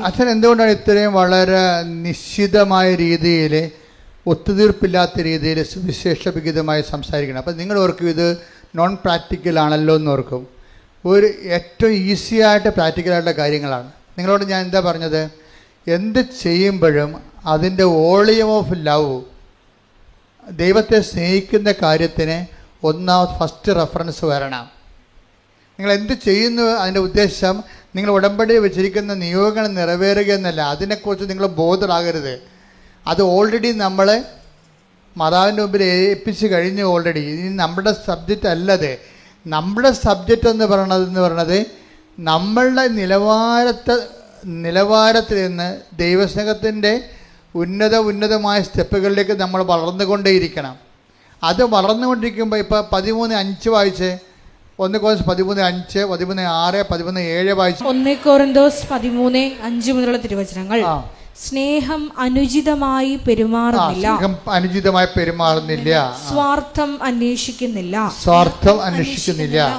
അച്ഛൻ എന്തുകൊണ്ടാണ് ഇത്രയും വളരെ നിശ്ചിതമായ രീതിയിൽ, ഒത്തുതീർപ്പില്ലാത്ത രീതിയിൽ സുവിശേഷവിഹിതമായി സംസാരിക്കണം? അപ്പം നിങ്ങൾ ഓർക്കും ഇത് നോൺ പ്രാക്ടിക്കൽ ആണല്ലോ എന്ന് ഓർക്കും. ഒരു ഏറ്റവും ഈസിയായിട്ട് പ്രാക്ടിക്കലായിട്ടുള്ള കാര്യങ്ങളാണ്. നിങ്ങളോട് ഞാൻ എന്താ പറഞ്ഞത്? എന്ത് ചെയ്യുമ്പോഴും അതിൻ്റെ വോളിയം ഓഫ് ലവ്, ദൈവത്തെ സ്നേഹിക്കുന്ന കാര്യത്തിന് ഫസ്റ്റ് റെഫറൻസ് വരണം. നിങ്ങൾ എന്ത് ചെയ്യുന്നു അതിൻ്റെ ഉദ്ദേശം നിങ്ങൾ ഉടമ്പടി വെച്ചിരിക്കുന്ന നിയോഗങ്ങൾ നിറവേറുക എന്നല്ല. അതിനെക്കുറിച്ച് നിങ്ങൾ ബോധറാകരുത്. അത് ഓൾറെഡി നമ്മൾ മാതാവിൻ്റെ മുമ്പിൽ ഏൽപ്പിച്ച് കഴിഞ്ഞു ഓൾറെഡി. ഇനി നമ്മുടെ സബ്ജക്റ്റ് അല്ലത്. നമ്മുടെ സബ്ജക്റ്റ് എന്ന് പറയണത് നമ്മളുടെ നിലവാരത്തിൽ നിന്ന് ദൈവസ്നേഹത്തിൻ്റെ ഉന്നതമായ സ്റ്റെപ്പുകളിലേക്ക് നമ്മൾ വളർന്നുകൊണ്ടേയിരിക്കണം. അത് വളർന്നുകൊണ്ടിരിക്കുമ്പോൾ ഇപ്പോൾ 13:5 വായിച്ച്, 1 Corinthians 13:5, 13:6, 13:7 വായിച്ചു. 1 Corinthians 13:5 മുതലുള്ള തിരുവചനങ്ങൾ. സ്നേഹം അനുചിതമായി പെരുമാറുന്നില്ല, സ്വാർത്ഥം അന്വേഷിക്കുന്നില്ല,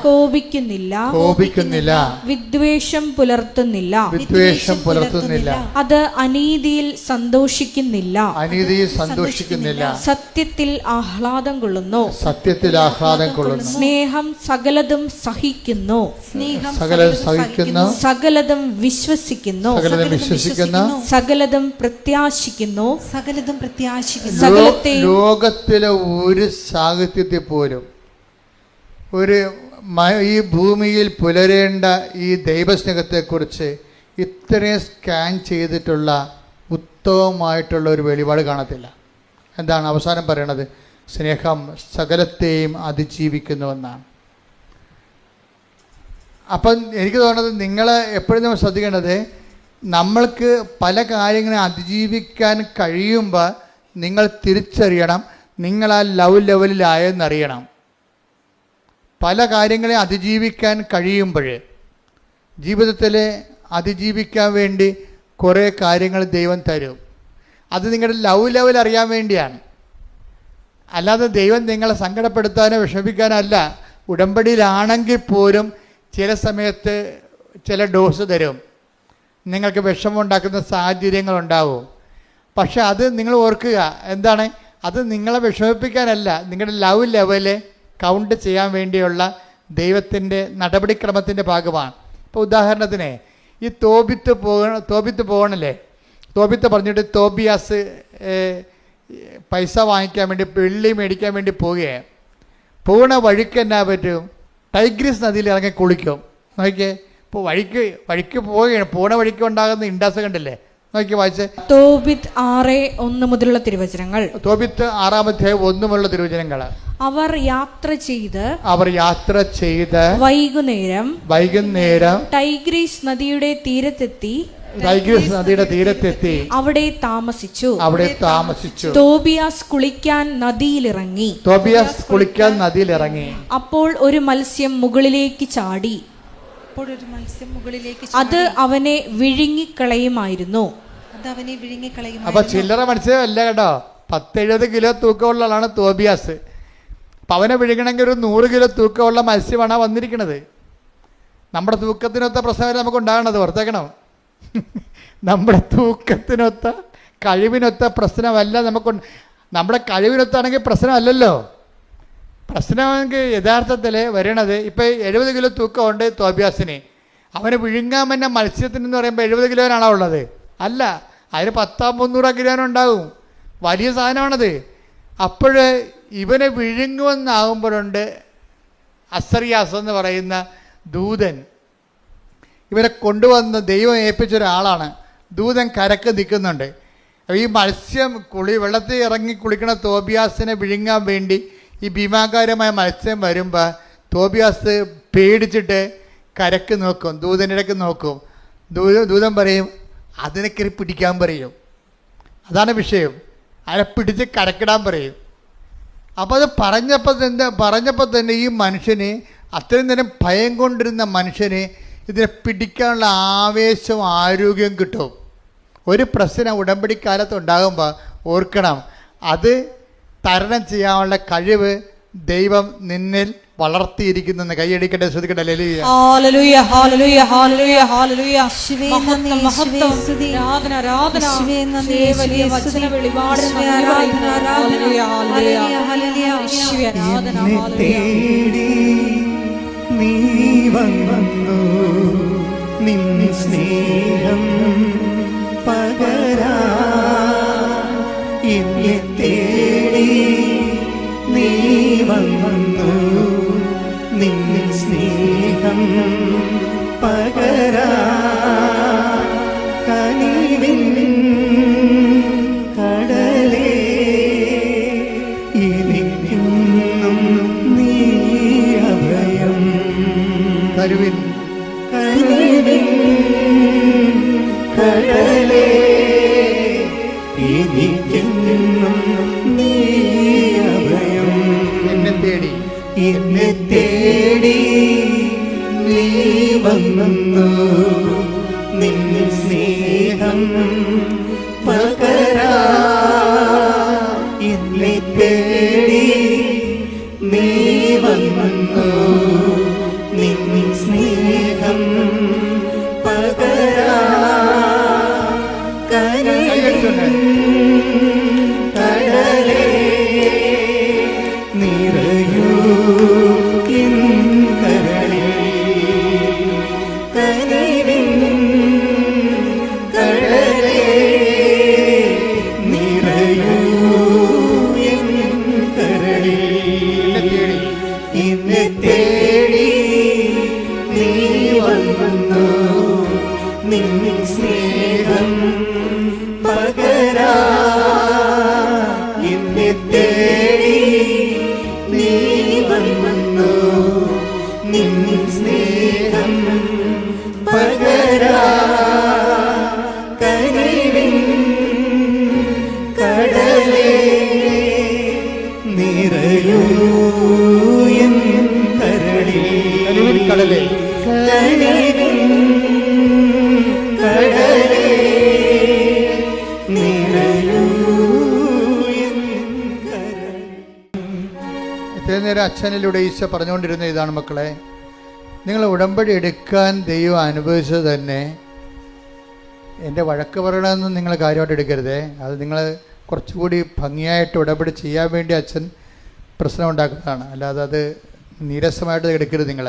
കോപിക്കുന്നില്ല, വിദ്വേഷം പുലർത്തുന്നില്ല, അത് അനീതിയിൽ സന്തോഷിക്കുന്നില്ല, സത്യത്തിൽ ആഹ്ലാദം കൊള്ളുന്നു, സ്നേഹം സകലതും സഹിക്കുന്നു, സകലതും വിശ്വസിക്കുന്നു, സകലതും പ്രത്യാശിക്കുന്നു. ലോകത്തിലെ ഒരു സാഹിത്യത്തിൽ പോലും ഈ ഭൂമിയിൽ പുലരേണ്ട ഈ ദൈവസ്നേഹത്തെക്കുറിച്ച് ഇത്രയും സ്കാൻ ചെയ്തിട്ടുള്ള ഉത്തമമായിട്ടുള്ള ഒരു വെളിപാട് കാണത്തില്ല. എന്താണ് അവസാനം പറയണത്? സ്നേഹം സകലത്തെയും അതിജീവിക്കുന്നുവെന്നാണ്. അപ്പം എനിക്ക് തോന്നുന്നത് നിങ്ങൾ എപ്പോഴും നമ്മൾ ശ്രദ്ധിക്കേണ്ടത്, നമ്മൾക്ക് പല കാര്യങ്ങളെ അതിജീവിക്കാൻ കഴിയുമ്പോൾ നിങ്ങൾ തിരിച്ചറിയണം നിങ്ങൾ ആ ലവ് ലെവലിലായെന്നറിയണം. പല കാര്യങ്ങളെ അതിജീവിക്കാൻ കഴിയുമ്പോൾ ജീവിതത്തിൽ അതിജീവിക്കാൻ വേണ്ടി കുറേ കാര്യങ്ങൾ ദൈവം തരും. അത് നിങ്ങളുടെ ലവ് ലെവൽ അറിയാൻ വേണ്ടിയാണ്. അല്ലാതെ ദൈവം നിങ്ങളെ സങ്കടപ്പെടുത്താനോ വിഷമിക്കാനല്ല. ഉടമ്പടിയിലാണെങ്കിൽ പോലും ചില സമയത്ത് ചില ഡോസ് തരും. നിങ്ങൾക്ക് വിഷമമുണ്ടാക്കുന്ന സാഹചര്യങ്ങളുണ്ടാവും. പക്ഷെ അത് നിങ്ങൾ ഓർക്കുക, എന്താണ്? അത് നിങ്ങളെ വിഷമിപ്പിക്കാനല്ല, നിങ്ങളുടെ ലവ് ലെവല് കൗണ്ട് ചെയ്യാൻ വേണ്ടിയുള്ള ദൈവത്തിൻ്റെ നടപടിക്രമത്തിൻ്റെ ഭാഗമാണ്. ഇപ്പോൾ ഉദാഹരണത്തിന് ഈ തോബിത്ത് പോകണല്ലേ, തോബിത്ത് പറഞ്ഞിട്ട് തോബിയാസ് പൈസ വാങ്ങിക്കാൻ വേണ്ടി, വെള്ളി മേടിക്കാൻ വേണ്ടി പോകണ വഴിക്ക് എന്നാ പറ്റും? ടൈഗ്രീസ് നദിയിൽ ഇറങ്ങി കുളിക്കും. നോക്കിയേ, ഇപ്പോൾ വഴിക്ക് പോവുകയാണ്, പോണ വഴിക്ക് ഉണ്ടാകുന്ന ഇൻഡാസ് കണ്ടില്ലേ? നോക്കി വായിച്ച്. തോബിത്ത് 6:1 മുതലുള്ള തിരുവചനങ്ങൾ. തോബിത്ത് 6-1 മുതലുള്ള തിരുവചനങ്ങൾ. അവർ യാത്ര ചെയ്ത് വൈകുന്നേരം ടൈഗ്രീസ് നദിയുടെ തീരത്തെത്തി അവിടെ താമസിച്ചു. തോബിയാസ് കുളിക്കാൻ നദിയിലിറങ്ങി. അപ്പോൾ ഒരു മത്സ്യം മുകളിലേക്ക് ചാടി, അത് അവനെ വിഴുങ്ങിക്കളയുമായിരുന്നു. അപ്പൊ ചില്ലറ മത്സ്യമല്ല കേട്ടോ, 10-70 കിലോ തൂക്കമുള്ള ആളാണ് തോബിയാസ്. അപ്പൊ അവനെ വിഴുങ്ങണമെങ്കിൽ ഒരു 100 കിലോ തൂക്കമുള്ള മത്സ്യമാണ് വന്നിരിക്കുന്നത്. നമ്മുടെ തൂക്കത്തിനൊത്ത പ്രശ്നമല്ല നമുക്ക് ഉണ്ടാകണത്, ഓർത്തേക്കണം. നമ്മുടെ തൂക്കത്തിനൊത്ത കഴിവിനൊത്ത പ്രശ്നമല്ല നമുക്ക്. നമ്മുടെ കഴിവിനൊത്താണെങ്കിൽ പ്രശ്നമല്ലല്ലോ. പ്രശ്നമെങ്കിൽ യഥാർത്ഥത്തിൽ വരണത്, ഇപ്പം 70 കിലോ തൂക്കമുണ്ട് തോബിയാസിന്. അവന് വിഴുങ്ങാൻ തന്നെ മത്സ്യത്തിനെന്ന് പറയുമ്പോൾ 70 കിലോനാണോ ഉള്ളത്? അല്ല, അതിന് 100-300 കിലോനുണ്ടാവും. വലിയ സാധനമാണത്. അപ്പോൾ ഇവനെ വിഴുങ്ങുമെന്നാകുമ്പോഴുണ്ട് അസറിയാസ് എന്ന് പറയുന്ന ദൂതൻ ഇവരെ കൊണ്ടുവന്ന് ദൈവം ഏൽപ്പിച്ചൊരാളാണ്. ദൂതൻ കരക്ക് നിൽക്കുന്നുണ്ട്. ഈ മത്സ്യം വെള്ളത്തിൽ ഇറങ്ങി കുളിക്കണ തോബിയാസിനെ വിഴുങ്ങാൻ വേണ്ടി ഈ ഭീമാകാരമായ മത്സ്യം വരുമ്പോൾ തോബിയാസ് പേടിച്ചിട്ട് കരക്ക് നോക്കും, ദൂതനിടയ്ക്ക് നോക്കും. ദൂതൻ പറയും, അതിനൊക്കെ പിടിക്കാൻ പറയും. അതാണ് വിഷയം. അതിനെ പിടിച്ച് കരക്കിടാൻ പറയും. അപ്പോൾ അത് പറഞ്ഞപ്പോൾ തന്നെ ഈ മനുഷ്യന്, അത്രയും നേരം ഭയം കൊണ്ടിരുന്ന മനുഷ്യന് ഇതിനെ പിടിക്കാനുള്ള ആവേശവും ആരോഗ്യവും കിട്ടും. ഒരു പ്രശ്നം ഉടമ്പടിക്കാലത്ത് ഉണ്ടാകുമ്പോൾ ഓർക്കണം, അത് തരണം ചെയ്യാനുള്ള കഴിവ് ദൈവം നിന്നിൽ വളർത്തിയിരിക്കുന്നെന്ന് കൈയടിക്കട്ടെ, ശ്രദ്ധിക്കട്ടെ. ഹല്ലേലൂയ, ഹല്ലേലൂയ, ഹല്ലേലൂയ, ഹല്ലേലൂയ, ഹല്ലേലൂയ. മഹത്വം, മഹത്വം, ആരാധന, ആരാധന, വലിയ വചന വെളിപാടിന് ആരാധന, ആരാധന, ഹല്ലേലൂയ, ഹല്ലേലൂയ, ആരാധന, തേടി നീ വന്നു നിൻ സ്നേഹം പകരാ. എന്നെ തേടി നീ വന്നു നിൻ സ്നേഹം പകരാ. കനിവിൻ കടലേ എനിക്കെന്നും നീ അഭയം. കരുവിൻ കനിവിൻ കടലേ എനിക്കെന്നും നീ അഭയം. എന്നെ തേടി എന്നെ തേടി നീ വന്നു നിൻ സ്നേഹം പകരാ. എന്നെ തേടി നീ വന്നു നിൻ സ്നേഹം പകരാ. കനിവിൻ കടലേ നിറയൂ എൻ കരളിൽ. കനിവിൻ കടലേ നിറയൂ എൻ കരളിൽ. എന്നെ തേടി നീ വന്നു നിൻ സ്നേഹം പകരാ. എന്നെ തേടി നീ വന്നു നിൻ സ്നേഹം പകരാ. കനിവിൻ കടലേ നിറയൂ എൻ കരളിൽ. കരുവിൻ കടലേ കനിവിൻ കടലേ നിറയൂ എൻ കരളിൽ. ഇത്രയും നേരം അച്ഛനിലൂടെ ഈശോ പറഞ്ഞുകൊണ്ടിരുന്ന ഇതാണ് മക്കളെ, നിങ്ങൾ ഉടമ്പടി എടുക്കാൻ ദൈവം അനുഭവിച്ചത് തന്നെ എൻ്റെ വഴക്ക് പറയണമെന്ന് നിങ്ങൾ കാര്യമായിട്ട് എടുക്കരുതേ. അത് നിങ്ങൾ കുറച്ചുകൂടി ഭംഗിയായിട്ട് ഉടമ്പടി ചെയ്യാൻ വേണ്ടി അച്ഛൻ പ്രശ്നം ഉണ്ടാക്കുന്നതാണ്, അല്ലാതെ അത് നീരസമായിട്ട് എടുക്കരുത്. നിങ്ങൾ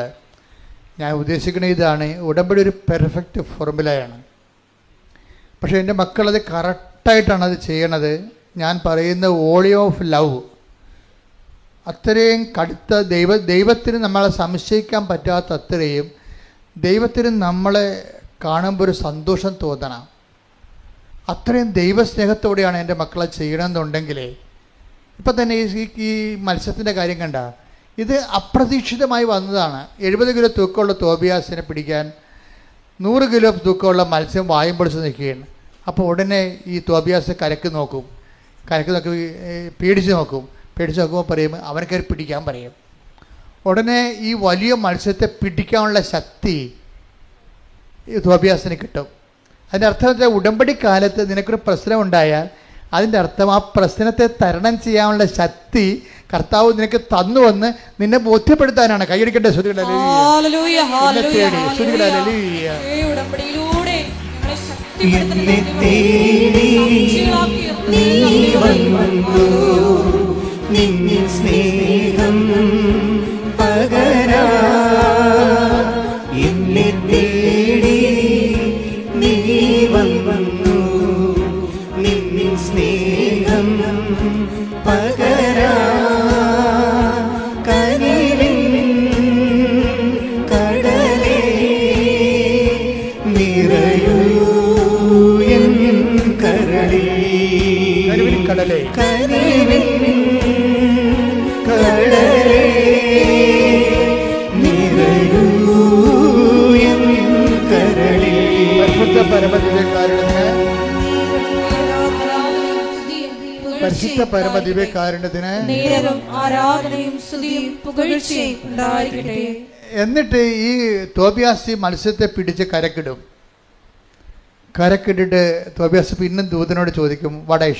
ഞാൻ ഉദ്ദേശിക്കുന്ന ഇതാണ്, ഉടമ്പടി ഒരു പെർഫെക്റ്റ് ഫോർമുലയാണ്. പക്ഷേ എൻ്റെ മക്കളത് കറക്റ്റായിട്ടാണ് അത് ചെയ്യണത്. ഞാൻ പറയുന്ന വോളിയം ഓഫ് ലവ് അത്രയും കടുത്ത ദൈവത്തിന് നമ്മളെ സംശയിക്കാൻ പറ്റാത്ത അത്രയും ദൈവത്തിന് നമ്മളെ കാണുമ്പോൾ ഒരു സന്തോഷം തോന്നണം. അത്രയും ദൈവസ്നേഹത്തോടെയാണ് എൻ്റെ മക്കളെ ചെയ്യണമെന്നുണ്ടെങ്കിലേ, ഇപ്പം തന്നെ ഈ മത്സ്യത്തിൻ്റെ കാര്യം കണ്ട, ഇത് അപ്രതീക്ഷിതമായി വന്നതാണ്. 70 കിലോ തൂക്കമുള്ള തോബിയാസിനെ പിടിക്കാൻ 100 കിലോ തൂക്കമുള്ള മത്സ്യം വായും പൊളിച്ച് നിൽക്കുകയാണ്. അപ്പോൾ ഉടനെ ഈ തോബിയാസ് കരക്ക് നോക്കി പേടിച്ച് നോക്കുമ്പോൾ പറയും, അവനെ കയറി പിടിക്കാൻ പറയും. ഉടനെ ഈ വലിയ മത്സ്യത്തെ പിടിക്കാനുള്ള ശക്തി ഈ തോബിയാസിന് കിട്ടും. അതിൻ്റെ അർത്ഥം വെച്ചാൽ ഉടമ്പടി കാലത്ത് നിനക്കൊരു പ്രശ്നം ഉണ്ടായാൽ അതിൻ്റെ അർത്ഥം ആ പ്രശ്നത്തെ തരണം ചെയ്യാനുള്ള ശക്തി കർത്താവ് നിനക്ക് തന്നുവന്ന് നിന്നെ ബോധ്യപ്പെടുത്താനാണ്. കൈയടിക്കട്ടെ, ഹല്ലേലൂയ, ഹല്ലേലൂയ. ഉടമ്പടിയിലൂടെ ഞങ്ങളെ എന്നെ ശക്തിപ്പെടുത്തുന്ന തേടി നീ വന്നു നിൻ സ്നേഹം പകരാ. എന്നെ തേടി നീ വന്നു നിൻ സ്നേഹം പകരാ. കനിവിൻ കടലേ നിറയൂ എൻ കരളിൽ. കരുവിൻ കടലേ കനിവിൻ കടലേ നിറയൂ എൻ കരളിൽ. പരിശുദ്ധ പരമദിവ്യകാരുണ്യത്തിന് പരിശുദ്ധ പരമദിവ്യകാരുണ്യത്തിന് നേരവും ആരാധനയും സ്തുതിയും പുകഴ്ചയും ഉണ്ടായിരിക്കട്ടെ. എന്നിട്ട് ഈ തോബിയാസ് മത്സ്യത്തെ പിടിച്ച് കരക്കിടും. കരക്കിട്ടിട്ട് തോബിയാസ് പിന്നെ ദൂതനോട് ചോദിക്കും, വട ഐ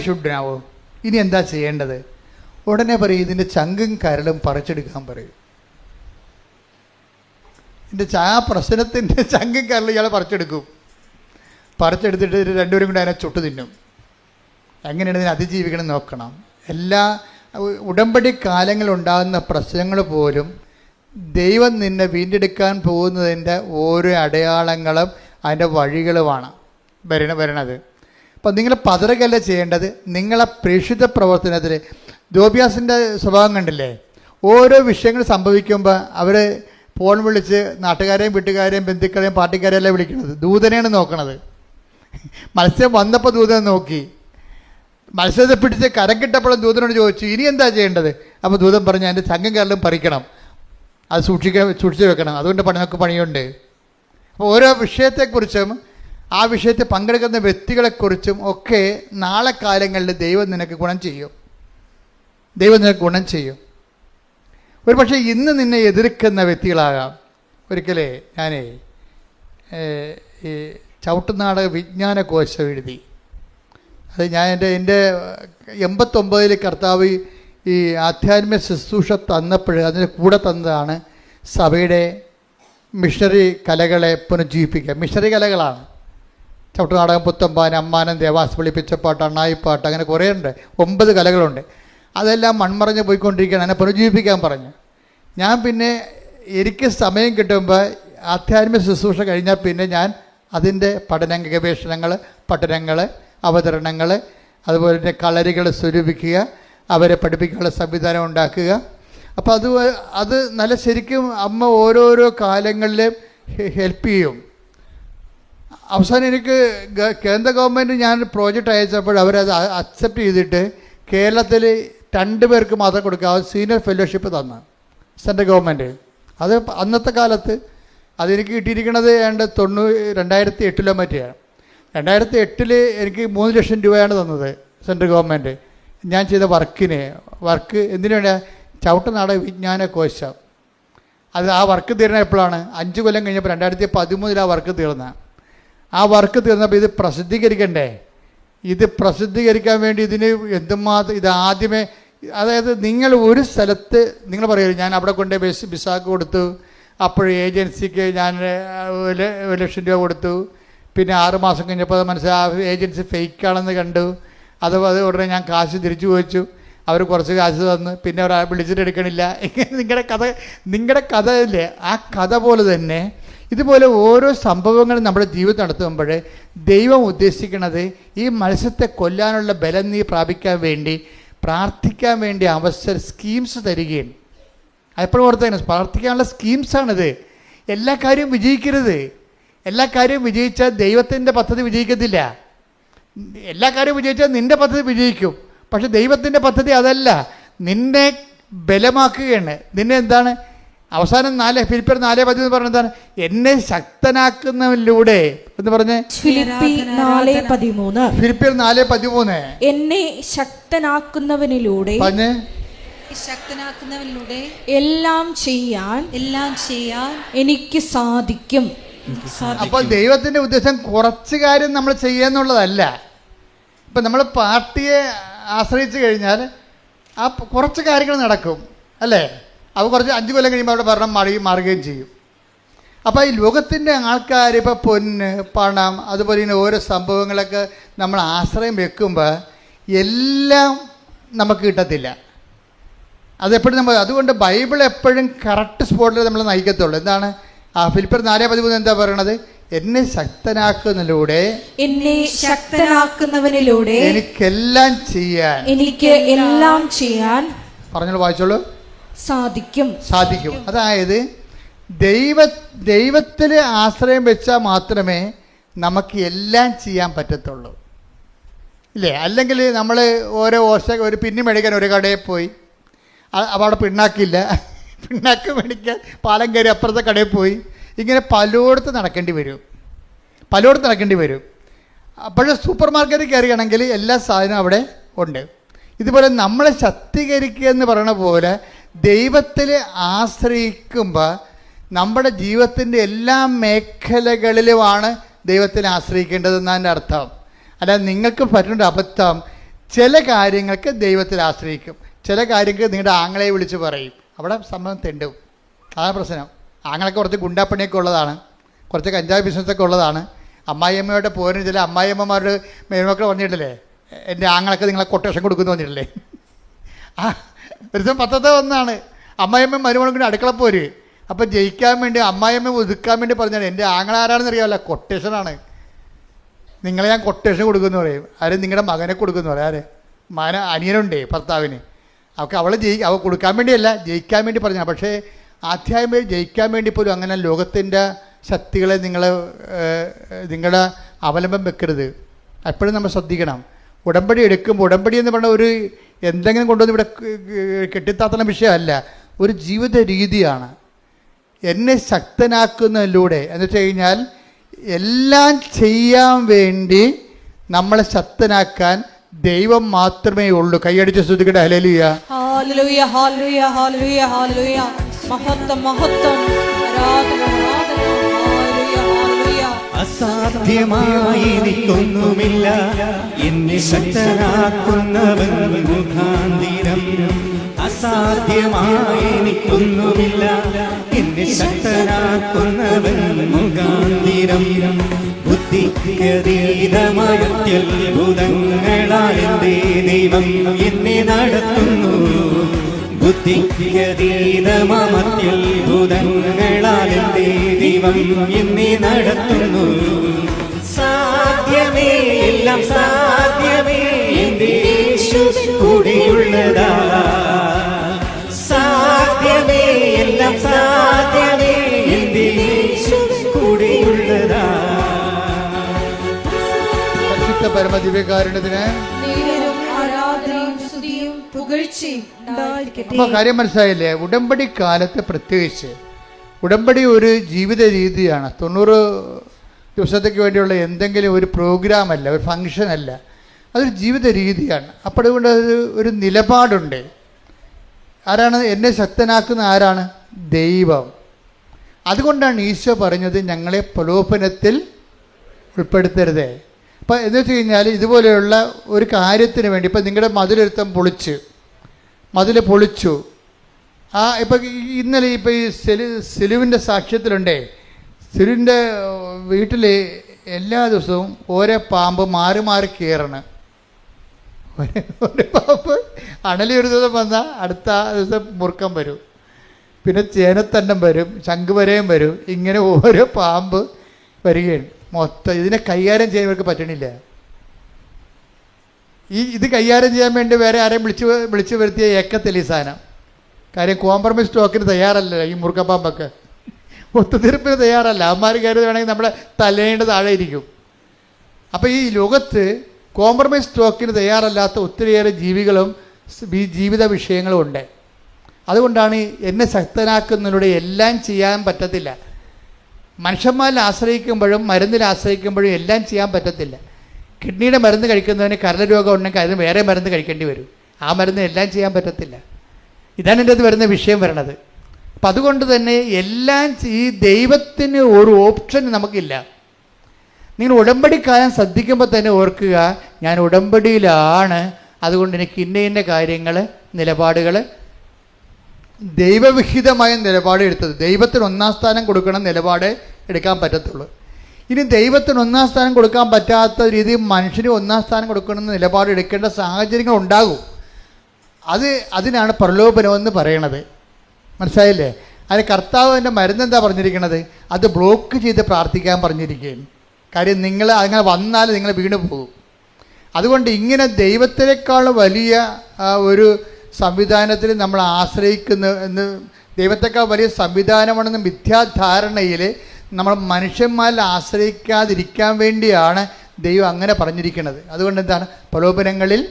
ഷുഡ് നൗ, ഇനി എന്താ ചെയ്യേണ്ടത്? ഉടനെ പറയും ഇതിൻ്റെ ചങ്കും കരളും പറിച്ചെടുക്കാൻ പറയും. ആ പ്രശ്നത്തിൻ്റെ ചങ്കും കരളും ഇയാൾ പറിച്ചെടുക്കും. പറിച്ചെടുത്തിട്ട് രണ്ടുപേരും കൂടി അതിനെ ചുട്ടു തിന്നും. എങ്ങനെയാണ് ഇതിനെ അതിജീവിക്കണം നോക്കണം. എല്ലാ ഉടമ്പടി കാലങ്ങളുണ്ടാകുന്ന പ്രശ്നങ്ങൾ പോലും ദൈവം നിന്നെ വീണ്ടെടുക്കാൻ പോകുന്നതിൻ്റെ ഓരോ അടയാളങ്ങളും അതിൻ്റെ വഴികളുമാണ് വരണത്. അപ്പം നിങ്ങൾ പതറുകയല്ല ചെയ്യേണ്ടത്. നിങ്ങളെ പ്രേക്ഷിത പ്രവർത്തനത്തിൽ തോബിയാസിൻ്റെ സ്വഭാവം കണ്ടില്ലേ? ഓരോ വിഷയങ്ങൾ സംഭവിക്കുമ്പോൾ അവർ ഫോൺ വിളിച്ച് നാട്ടുകാരെയും വീട്ടുകാരെയും ബന്ധുക്കളെയും പാർട്ടിക്കാരെയും അല്ല വിളിക്കുന്നത്, ദൂതനെയാണ് നോക്കണത്. മത്സ്യം വന്നപ്പോൾ ദൂതനെ നോക്കി, മത്സ്യത്തെ പിടിച്ച് കരം കിട്ടപ്പോഴും ദൂതനോട് ചോദിച്ചു ഇനി എന്താ ചെയ്യേണ്ടത്. അപ്പോൾ ദൂതൻ പറഞ്ഞു അതിൻ്റെ ചങ്കം കരലും പറിക്കണം, അത് സൂക്ഷിച്ച് വെക്കണം, അതുകൊണ്ട് നമുക്ക് പണിയുണ്ട്. അപ്പോൾ ഓരോ വിഷയത്തെക്കുറിച്ചും ആ വിഷയത്തിൽ പങ്കെടുക്കുന്ന വ്യക്തികളെക്കുറിച്ചും ഒക്കെ നാളെ കാലങ്ങളിൽ ദൈവം നിനക്ക് ഗുണം ചെയ്യും. ഒരു പക്ഷേ ഇന്ന് നിന്നെ എതിർക്കുന്ന വ്യക്തികളാകാം. ഒരിക്കലേ ഞാനേ ഈ ചവിട്ടുനാടക വിജ്ഞാനകോശം എഴുതി. അത് ഞാൻ എൻ്റെ 89 കർത്താവ് ഈ ആധ്യാത്മിക ശുശ്രൂഷ തന്നപ്പോൾ അതിന് കൂടെ തന്നതാണ് സഭയുടെ മിഷണറി കലകളെ പുനരുജ്ജീവിപ്പിക്കുക. മിഷണറി കലകളാണ് ചവിട്ടുനാടകം, പുത്തമ്പാൻ, അമ്മാനം, ദേവാസ്, പിച്ചപ്പാട്ട്, അണ്ണായിപ്പാട്ട്, അങ്ങനെ കുറേ ഉണ്ട്. 9 കലകളുണ്ട്. അതെല്ലാം മൺമറഞ്ഞ് പോയിക്കൊണ്ടിരിക്കുകയാണ്. അതിനെ പുനരുജ്ജീവിപ്പിക്കാൻ പറഞ്ഞു. ഞാൻ പിന്നെ എനിക്ക് സമയം കിട്ടുമ്പോൾ ആധ്യാത്മിക ശുശ്രൂഷ കഴിഞ്ഞാൽ പിന്നെ ഞാൻ അതിൻ്റെ ഗവേഷണങ്ങൾ, പഠനങ്ങൾ, അവതരണങ്ങൾ, അതുപോലെ തന്നെ കളരികൾ സ്വരൂപിക്കുക, അവരെ പഠിപ്പിക്കാനുള്ള സംവിധാനം ഉണ്ടാക്കുക. അപ്പോൾ അത് നല്ല ശരിക്കും അമ്മ ഓരോരോ കാലങ്ങളിലും ഹെൽപ്പ് ചെയ്യും. അവസാനം എനിക്ക് കേന്ദ്ര ഗവൺമെൻറ് ഞാൻ പ്രോജക്റ്റ് അയച്ചപ്പോൾ അവരത് അക്സെപ്റ്റ് ചെയ്തിട്ട് കേരളത്തിൽ 2 പേർക്ക് മാത്രം കൊടുക്കുക. സീനിയർ ഫെലോഷിപ്പ് തന്നു സെൻട്രൽ ഗവൺമെൻറ്. അത് അന്നത്തെ കാലത്ത് അതെനിക്ക് കിട്ടിയിരിക്കുന്നത് 2008 മറ്റെയാണ്. 2008 എനിക്ക് 3 ലക്ഷം രൂപയാണ് തന്നത് സെൻട്രൽ ഗവൺമെൻറ് ഞാൻ ചെയ്ത വർക്ക് എന്തിനാണ്? ചവിട്ടുനാടക വിജ്ഞാനകോശം. അത് ആ വർക്ക് തീർന്ന എപ്പോഴാണ്? 5 കൊല്ലം കഴിഞ്ഞപ്പോൾ 2013 ആ വർക്ക് തീർന്ന. ആ വർക്ക് തീർന്നപ്പോൾ ഇത് പ്രസിദ്ധീകരിക്കണ്ടേ? ഇത് പ്രസിദ്ധീകരിക്കാൻ വേണ്ടി ഇതിന് എന്തുമാത്രം ഇത് ആദ്യമേ, അതായത് നിങ്ങൾ ഒരു സ്ഥലത്ത് നിങ്ങൾ പറയുമല്ലോ ഞാൻ അവിടെ കൊണ്ട് ബിസാക്ക് കൊടുത്തു, അപ്പോൾ ഏജൻസിക്ക് ഞാൻ 1 ലക്ഷം രൂപ കൊടുത്തു, പിന്നെ 6 മാസം കഴിഞ്ഞപ്പോൾ അത് മനസ്സിലായി ഏജൻസി ഫേക്കാണെന്ന് കണ്ടു. അത് ഉടനെ ഞാൻ കാശ് തിരിച്ചു ചോദിച്ചു, അവർ കുറച്ച് കാശ് തന്നു, പിന്നെ അവർ വിളിച്ചിട്ട് എടുക്കണില്ല. നിങ്ങളുടെ കഥ അല്ലേ? ആ കഥ പോലെ തന്നെ ഇതുപോലെ ഓരോ സംഭവങ്ങളും നമ്മുടെ ജീവിതം നടത്തുമ്പോൾ ദൈവം ഉദ്ദേശിക്കുന്നത് ഈ മത്സ്യത്തെ കൊല്ലാനുള്ള ബലം നീ പ്രാപിക്കാൻ വേണ്ടി പ്രാർത്ഥിക്കാൻ വേണ്ടി സ്കീംസ് തരികയാണ്. അതെപ്പോഴും ഓർത്തേക്കണം, പ്രാർത്ഥിക്കാനുള്ള സ്കീംസാണിത്. എല്ലാ കാര്യവും വിജയിക്കരുത്. എല്ലാ കാര്യവും വിജയിച്ചാൽ ദൈവത്തിൻ്റെ പദ്ധതി വിജയിക്കത്തില്ല. എല്ലാ കാര്യവും വിജയിച്ചാൽ നിൻ്റെ പദ്ധതി വിജയിക്കും. പക്ഷെ ദൈവത്തിൻ്റെ പദ്ധതി അതല്ല, നിന്നെ ബലമാക്കുകയാണ്. നിന്നെ എന്താണ് അവസാനം ഫിലിപ്പിയർ 4:13 എന്ന് പറഞ്ഞ എന്താണ്? എന്നെ ശക്തനാക്കുന്നതിലൂടെ എന്ന് പറഞ്ഞ് ഫിലിപ്പിയർ 4:13 എന്നെ ശക്തനാക്കുന്നവനിലൂടെ എല്ലാം ചെയ്യാൻ എനിക്ക് സാധിക്കും. അപ്പോൾ ദൈവത്തിൻ്റെ ഉദ്ദേശം കുറച്ച് കാര്യം നമ്മൾ ചെയ്യാന്നുള്ളതല്ല. ഇപ്പം നമ്മൾ പാർട്ടിയെ ആശ്രയിച്ച് കഴിഞ്ഞാൽ ആ കുറച്ച് കാര്യങ്ങൾ നടക്കും അല്ലേ? അത് കുറച്ച് 5 കൊല്ലം കഴിയുമ്പോൾ അവിടെ ഭരണം മാറുകയും ചെയ്യും. അപ്പോൾ ഈ ലോകത്തിൻ്റെ ആൾക്കാർ ഇപ്പോൾ പൊന്ന്, പണം, അതുപോലെ തന്നെ ഓരോ സംഭവങ്ങളൊക്കെ നമ്മൾ ആശ്രയം വെക്കുമ്പോൾ എല്ലാം നമുക്ക് കിട്ടത്തില്ല. അതെപ്പോഴും അതുകൊണ്ട് ബൈബിൾ എപ്പോഴും കറക്റ്റ് സ്പോട്ടിൽ നമ്മൾ നയിക്കത്തുള്ളൂ. എന്താണ് ആ ഫിലിപ്പിയർ 4:13 എന്താ പറയണത്? എന്നെ ശക്തനാക്കുന്നതിലൂടെ എനിക്കെല്ലാം ചെയ്യാൻ പറഞ്ഞോളൂ, വായിച്ചോളൂ. സാധിക്കും. അതായത് ദൈവത്തിൽ ആശ്രയം വെച്ചാൽ മാത്രമേ നമുക്ക് എല്ലാം ചെയ്യാൻ പറ്റത്തുള്ളൂ, ഇല്ലേ? അല്ലെങ്കിൽ നമ്മൾ ഒരു പിന്നി മേടിക്കാൻ ഒരു കടയിൽ പോയി, അവിടെ പിണ്ണാക്കില്ല, പിണ്ണാക്ക് മേടിക്കാൻ പാലം കയറി അപ്പുറത്തെ കടയിൽ പോയി, ഇങ്ങനെ പലയിടത്ത് നടക്കേണ്ടി വരും. അപ്പോഴേ സൂപ്പർ മാർക്കറ്റിൽ കയറുകയാണെങ്കിൽ എല്ലാ സാധനവും അവിടെ ഉണ്ട്. ഇതുപോലെ നമ്മളെ ശക്തീകരിക്കുക എന്ന് പറയുന്ന പോലെ ദൈവത്തിൽ ആശ്രയിക്കുമ്പോൾ നമ്മുടെ ജീവിതത്തിൻ്റെ എല്ലാ മേഖലകളിലുമാണ് ദൈവത്തിൽ ആശ്രയിക്കേണ്ടതെന്നാണ് അർത്ഥം. അല്ലാതെ നിങ്ങൾക്ക് പറ്റുന്ന അബദ്ധം ചില കാര്യങ്ങൾക്ക് ദൈവത്തിൽ ആശ്രയിക്കും, ചില കാര്യങ്ങൾ നിങ്ങളുടെ ആങ്ങളെ വിളിച്ച് പറയും, അവിടെ സംഭവം തെണ്ടും. അതാണ് പ്രശ്നം. ആങ്ങളൊക്കെ കുറച്ച് ഗുണ്ടാപ്പണിയൊക്കെ ഉള്ളതാണ്, കുറച്ച് കഞ്ചാവ് ബിസിനസ്സൊക്കെ ഉള്ളതാണ്. അമ്മായിയമ്മയോടെ പോരുന്ന ചില അമ്മായിയമ്മമാരുടെ മേൽമക്കൾ പറഞ്ഞിട്ടില്ലേ, എൻ്റെ ആങ്ങളൊക്കെ നിങ്ങളെ കൊട്ടേഷൻ കൊടുക്കുന്നു പറഞ്ഞിട്ടില്ലേ. ഒരു ദിവസം പത്രത്തെ ഒന്നാണ്, അമ്മായിയമ്മ മരുമകൾക്ക് അടുക്കള പോര്. അപ്പം ജയിക്കാൻ വേണ്ടി അമ്മായിയമ്മ ഒതുക്കാൻ വേണ്ടി പറഞ്ഞാണ്, എൻ്റെ ആങ്ങള ആരാണെന്ന് അറിയാമല്ലോ, കൊട്ടേഷനാണ്, നിങ്ങളെ ഞാൻ കൊട്ടേഷൻ കൊടുക്കുമെന്ന് പറയും. ആരും നിങ്ങളുടെ മകനെ കൊടുക്കുമെന്ന് പറയും. ആര് അനിയനുണ്ടേ ഭർത്താവിന്, അവൾക്ക് അവൾ കൊടുക്കാൻ വേണ്ടിയല്ല, ജയിക്കാൻ വേണ്ടി പറഞ്ഞാൽ. പക്ഷേ ആധ്യാത്മിക ജയിക്കാൻ വേണ്ടി പോലും അങ്ങനെ ലോകത്തിൻ്റെ ശക്തികളെ നിങ്ങളുടെ അവലംബം വെക്കരുത്. എപ്പോഴും നമ്മൾ ശ്രദ്ധിക്കണം. ഉടമ്പടി എടുക്കുമ്പോൾ, ഉടമ്പടി എന്ന് പറഞ്ഞാൽ ഒരു എന്തെങ്കിലും കൊണ്ടുവന്ന് ഇവിടെ കെട്ടിത്താത്തുന്ന വിഷയമല്ല, ഒരു ജീവിത രീതിയാണ്. എന്നെ ശക്തനാക്കുന്നതിലൂടെ എന്ന് വെച്ച് കഴിഞ്ഞാൽ എല്ലാം ചെയ്യാൻ വേണ്ടി നമ്മളെ ശക്തനാക്കാൻ ദൈവം മാത്രമേ ഉള്ളൂ. കൈയടിച്ച് സ്തുതിക്കട്ടെ. ഹല്ലേലൂയ, ഹല്ലേലൂയ, ഹല്ലേലൂയ, ഹല്ലേലൂയ, ഹല്ലേലൂയ. മഹത്വം, മഹത്വം, ആരാധന, ആരാധന. ഹല്ലേലൂയ, ഹല്ലേലൂയ. അസാധ്യമായി എനിക്കൊന്നുമില്ല, എന്നെ ശക്തനാക്കുന്നവൻ മുഖാന്തിരം. അസാധ്യമായി എനിക്കൊന്നുമില്ല, എന്നെ ശക്തനാക്കുന്നവൻ മുഖാന്തിരം. ബുദ്ധിക്കതീതമായ അത്ഭുതങ്ങളാൽ എൻ്റെ ദൈവം എന്നെ നടത്തുന്നു. ബുദ്ധിക്കതീതമായ അത്ഭുതങ്ങളാൽ എൻ്റെ ദൈവം എന്നെ നടത്തുന്നു. സാധ്യമേ, എല്ലാം സാധ്യമേ, എൻ്റെ യേശു കൂടെയുള്ളതാ. സാധ്യമേ, എല്ലാം സാധ്യമേ, എൻ്റെ യേശു കൂടെയുള്ളതാ. പരമദിവ്യകാരുണ്യത്തിന് ആരാധനയും സ്തുതിയും പുകഴ്ചയും ഉണ്ടായിരിക്കട്ടെ. അപ്പോൾ കാര്യം മനസ്സിലായില്ലേ? ഉടമ്പടി കാലത്ത് പ്രത്യേകിച്ച് ഉടമ്പടി ഒരു ജീവിത രീതിയാണ്. 90 ദിവസത്തേക്ക് വേണ്ടിയുള്ള എന്തെങ്കിലും ഒരു പ്രോഗ്രാമല്ല, ഒരു ഫങ്ഷൻ അല്ല, അതൊരു ജീവിത രീതിയാണ്. അപ്പോൾ അതുകൊണ്ട് ഒരു നിലപാടുണ്ട്. ആരാണ് എന്നെ ശക്തനാക്കുന്ന? ആരാണ്? ദൈവം. അതുകൊണ്ടാണ് ഈശോ പറഞ്ഞത് ഞങ്ങളെ പ്രലോഭനത്തിൽ ഉൾപ്പെടുത്തരുതേ. അപ്പം എന്ന് വെച്ച് കഴിഞ്ഞാൽ ഇതുപോലെയുള്ള ഒരു കാര്യത്തിന് വേണ്ടി, ഇപ്പം നിങ്ങളുടെ മതിലൊരുത്തം മതിൽ പൊളിച്ചു. ഇപ്പം ഇന്നലെ ഇപ്പം ഈ സിലുവിൻ്റെ സാക്ഷ്യത്തിലുണ്ടേ, സിലുവിൻ്റെ വീട്ടിൽ എല്ലാ ദിവസവും ഓരോ പാമ്പ് മാറി മാറി കയറണം. ഒരു പാമ്പ് അണലി ഒരു ദിവസം വന്നാൽ അടുത്ത ദിവസം മുറുക്കം വരും, പിന്നെ ചേനത്തണ്ടം വരും, ശംഖുവരയും വരും. ഇങ്ങനെ ഓരോ പാമ്പ് വരികയാണ്. മൊത്തം ഇതിനെ കൈകാര്യം ചെയ്യാൻ ഇവർക്ക് പറ്റണില്ല. ഇത് കൈകാര്യം ചെയ്യാൻ വേണ്ടി വേറെ ആരെയും വിളിച്ചു വരുത്തിയ ഏക്കത്തില്ല ഈ സാധനം. കാര്യം കോംപ്രമൈസ് ടോക്കിന് തയ്യാറല്ല ഈ മുറുക്കപ്പാമ്പൊക്കെ, ഒത്തുതീർപ്പിന് തയ്യാറല്ല. അവന്മാർ കയറി വേണമെങ്കിൽ നമ്മുടെ തലേൻ്റെ താഴെ ഇരിക്കും. അപ്പോൾ ഈ ലോകത്ത് കോംപ്രമൈസ് ടോക്കിന് തയ്യാറല്ലാത്ത ഒത്തിരിയേറെ ജീവികളും ഈ ജീവിത വിഷയങ്ങളും ഉണ്ട്. അതുകൊണ്ടാണ് എന്നെ ശക്തനാക്കുന്നതിലൂടെ എല്ലാം ചെയ്യാൻ പറ്റത്തില്ല. മനുഷ്യന്മാരിൽ ആശ്രയിക്കുമ്പോഴും മരുന്നിൽ ആശ്രയിക്കുമ്പോഴും എല്ലാം ചെയ്യാൻ പറ്റത്തില്ല. കിഡ്നിയുടെ മരുന്ന് കഴിക്കുന്നതിന് കരളരോഗം ഉണ്ടെങ്കിൽ അതിന് വേറെ മരുന്ന് കഴിക്കേണ്ടി വരും. ആ മരുന്ന് എല്ലാം ചെയ്യാൻ പറ്റത്തില്ല. ഇതാണ് എൻ്റെ അത് വരുന്ന വിഷയം വരണത്. അപ്പം അതുകൊണ്ട് തന്നെ എല്ലാം ഈ ദൈവത്തിന് ഒരു ഓപ്ഷൻ നമുക്കില്ല. നിങ്ങൾ ഉടമ്പടിക്കാലം ശ്രദ്ധിക്കുമ്പോൾ തന്നെ ഓർക്കുക, ഞാൻ ഉടമ്പടിയിലാണ്, അതുകൊണ്ട് എനിക്ക് ഇന്ന കാര്യങ്ങൾ നിലപാടുകൾ ദൈവവിഹിതമായ നിലപാട് എടുത്തത്. ദൈവത്തിന് 1-ാം സ്ഥാനം കൊടുക്കണം നിലപാട് എടുക്കാൻ പറ്റത്തുള്ളൂ. ഇനി ദൈവത്തിന് 1-ാം സ്ഥാനം കൊടുക്കാൻ പറ്റാത്ത രീതിയിൽ മനുഷ്യന് 1-ാം സ്ഥാനം കൊടുക്കണമെന്ന് നിലപാട് എടുക്കേണ്ട സാഹചര്യങ്ങൾ ഉണ്ടാകും. അതിനാണ് പ്രലോഭനമെന്ന് പറയണത്. മനസ്സിലായില്ലേ? അതിന് കർത്താവ് എൻ്റെ മരുന്നെന്താ പറഞ്ഞിരിക്കണത്? അത് ബ്ലോക്ക് ചെയ്ത് പ്രാർത്ഥിക്കാൻ പറഞ്ഞിരിക്കുകയും. കാര്യം നിങ്ങൾ അങ്ങനെ വന്നാൽ നിങ്ങൾ വീണ് പോകും. അതുകൊണ്ട് ഇങ്ങനെ ദൈവത്തിനേക്കാൾ വലിയ ഒരു സംവിധാനത്തിൽ നമ്മൾ ആശ്രയിക്കുന്ന എന്ന്, ദൈവത്തെക്കാൾ വലിയ സംവിധാനമാണെന്ന് മിഥ്യാധാരണയിൽ നമ്മൾ മനുഷ്യന്മാരിൽ ആശ്രയിക്കാതിരിക്കാൻ വേണ്ടിയാണ് ദൈവം അങ്ങനെ പറഞ്ഞിരിക്കുന്നത്. അതുകൊണ്ട് എന്താണ്? പ്രലോഭനങ്ങളിൽ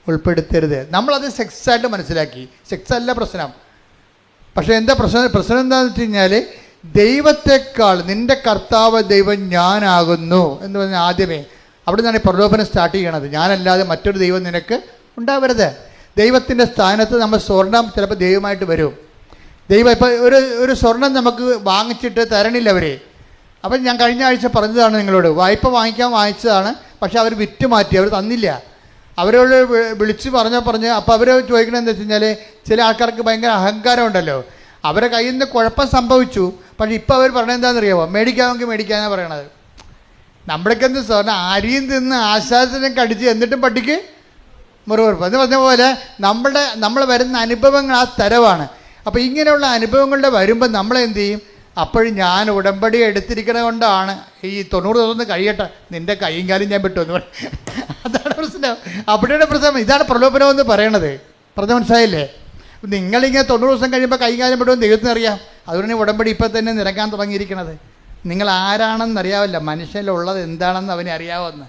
ഉൾപ്പെടുത്തരുത്. നമ്മളത് സെക്സായിട്ട് മനസ്സിലാക്കി. സെക്സ് അല്ല പ്രശ്നം. പക്ഷേ എന്താ പ്രശ്നം എന്താണെന്ന് വെച്ച് കഴിഞ്ഞാൽ, ദൈവത്തെക്കാൾ നിൻ്റെ കർത്താവ് ദൈവം ഞാനാകുന്നു എന്ന് പറഞ്ഞാൽ ആദ്യമേ അവിടെ നിന്നാണ് ഈ പ്രലോഭനം സ്റ്റാർട്ട് ചെയ്യണത്. ഞാനല്ലാതെ മറ്റൊരു ദൈവം നിനക്ക് ഉണ്ടാവരുത്. ദൈവത്തിൻ്റെ സ്ഥാനത്ത് നമ്മൾ സ്വർണം ചിലപ്പോൾ ദൈവമായിട്ട് വരും. ദൈവം ഇപ്പോൾ ഒരു സ്വർണം നമുക്ക് വാങ്ങിച്ചിട്ട് തരണില്ല അവർ. അപ്പം ഞാൻ കഴിഞ്ഞ ആഴ്ച പറഞ്ഞതാണ് നിങ്ങളോട്, വായ്പ വാങ്ങിച്ചതാണ്, പക്ഷെ അവർ വിറ്റ് മാറ്റി, അവർ തന്നില്ല. അവരോട് വിളിച്ച് പറഞ്ഞ് അപ്പോൾ അവർ ചോദിക്കണത് എന്താ വെച്ച് കഴിഞ്ഞാൽ, ചില ആൾക്കാർക്ക് ഭയങ്കര അഹങ്കാരം ഉണ്ടല്ലോ, അവരെ കയ്യിൽ നിന്ന് കുഴപ്പം സംഭവിച്ചു. പക്ഷേ ഇപ്പോൾ അവർ പറയണത് എന്താണെന്നറിയാമോ? മേടിക്കാമെങ്കിൽ മേടിക്കാനാണ് പറയണത്. നമ്മളൊക്കെ എന്ത് സാറിന് അരിയും തിന്ന് ആശ്വാസനം കടിച്ച് എന്നിട്ടും പട്ടിക്ക് മുറിവുറപ്പ് എന്ന് പറഞ്ഞ പോലെ നമ്മൾ വരുന്ന അനുഭവങ്ങൾ ആ തരവാണ്. അപ്പോൾ ഇങ്ങനെയുള്ള അനുഭവങ്ങളുടെ വരുമ്പോൾ നമ്മളെന്ത് ചെയ്യും? അപ്പോഴും ഞാൻ ഉടമ്പടി എടുത്തിരിക്കുന്നത് കൊണ്ടാണ് ഈ 90 ദിവസം കഴിയട്ടെ, നിൻ്റെ കൈയും കാലും ഞാൻ വിട്ടു എന്ന് പറയും. അതാണ് പ്രശ്നം. അവിടെയാണ് പ്രശ്നം. ഇതാണ് പ്രലോഭനം എന്ന് പറയണത്. പറഞ്ഞ മനസ്സിലായില്ലേ? നിങ്ങളിങ്ങനെ 90 ദിവസം കഴിയുമ്പോൾ കൈയും കാലും വിട്ടുമെന്ന് ദൈവത്തിന് അറിയാം. അതുകൊണ്ട് ഉടമ്പടി ഇപ്പം തന്നെ നിരക്കാൻ തുടങ്ങിയിരിക്കണത്. നിങ്ങൾ ആരാണെന്നറിയാവില്ല, മനുഷ്യനിലുള്ളത് എന്താണെന്ന് അവനെ അറിയാവുന്ന.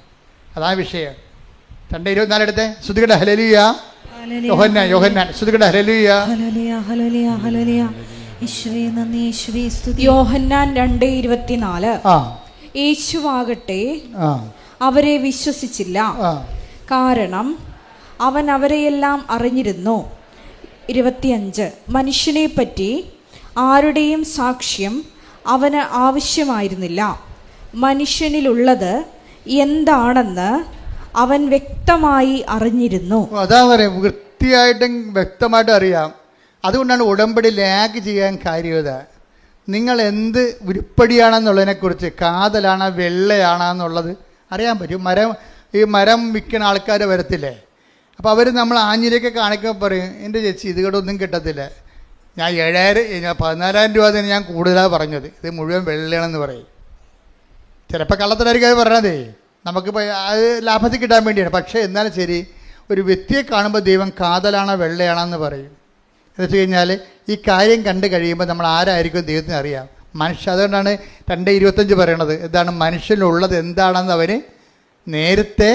അതാണ് വിഷയം. 2:24 എടുത്തേ. ശ്രുതികട ഹല്ലേലൂയ. യോഹന്നാൻ ശ്രുതികട ഹല്ലേലൂയ. യോഹന്നാൻ 2:24. യേശുവാകട്ടെ അവരെ വിശ്വസിച്ചില്ല, കാരണം അവൻ അവരെയെല്ലാം അറിഞ്ഞിരുന്നു. 25. മനുഷ്യനെ പറ്റി ആരുടെയും സാക്ഷ്യം അവന് ആവശ്യമായിരുന്നില്ല. മനുഷ്യനിലുള്ളത് എന്താണെന്ന് അവൻ വ്യക്തമായി അറിഞ്ഞിരുന്നു. അതാ പറയാം, വൃത്തിയായിട്ടും വ്യക്തമായിട്ടും അറിയാം. അതുകൊണ്ടാണ് ഉടമ്പടി ലാഗ് ചെയ്യാൻ കാര്യത. നിങ്ങൾ എന്ത് ഉരുപ്പടിയാണെന്നുള്ളതിനെക്കുറിച്ച്, കാതലാണോ വെള്ളയാണോ എന്നുള്ളത് അറിയാൻ പറ്റും. മരം വിൽക്കുന്ന ആൾക്കാർ വരത്തില്ലേ, അപ്പോൾ അവർ നമ്മൾ ആഞ്ഞിലേക്ക് കാണിക്കുമ്പോൾ പറയും, എൻ്റെ ചേച്ചി ഇത് കൂടെ ഒന്നും കിട്ടത്തില്ല, ഞാൻ 14,000 രൂപ തന്നെ ഞാൻ കൂടുതലാണ് പറഞ്ഞത്, ഇത് മുഴുവൻ വെള്ളയാണെന്ന് പറയും. ചിലപ്പോൾ കള്ളത്തരായിരിക്കും അത് പറയണതേ, നമുക്കിപ്പോൾ അത് ലാഭത്തിൽ കിട്ടാൻ വേണ്ടിയാണ്. പക്ഷേ എന്നാലും ശരി, ഒരു വ്യക്തിയെ കാണുമ്പോൾ ദൈവം കാതലാണോ വെള്ളയാണോ എന്ന് പറയും. എന്ന് വെച്ച് കഴിഞ്ഞാൽ ഈ കാര്യം കണ്ടു കഴിയുമ്പോൾ നമ്മൾ ആരായിരിക്കും ദൈവത്തിന് അറിയാം. അതുകൊണ്ടാണ് 2:25 പറയണത്. എന്താണ്? മനുഷ്യനുള്ളത് എന്താണെന്ന് അവന് നേരത്തെ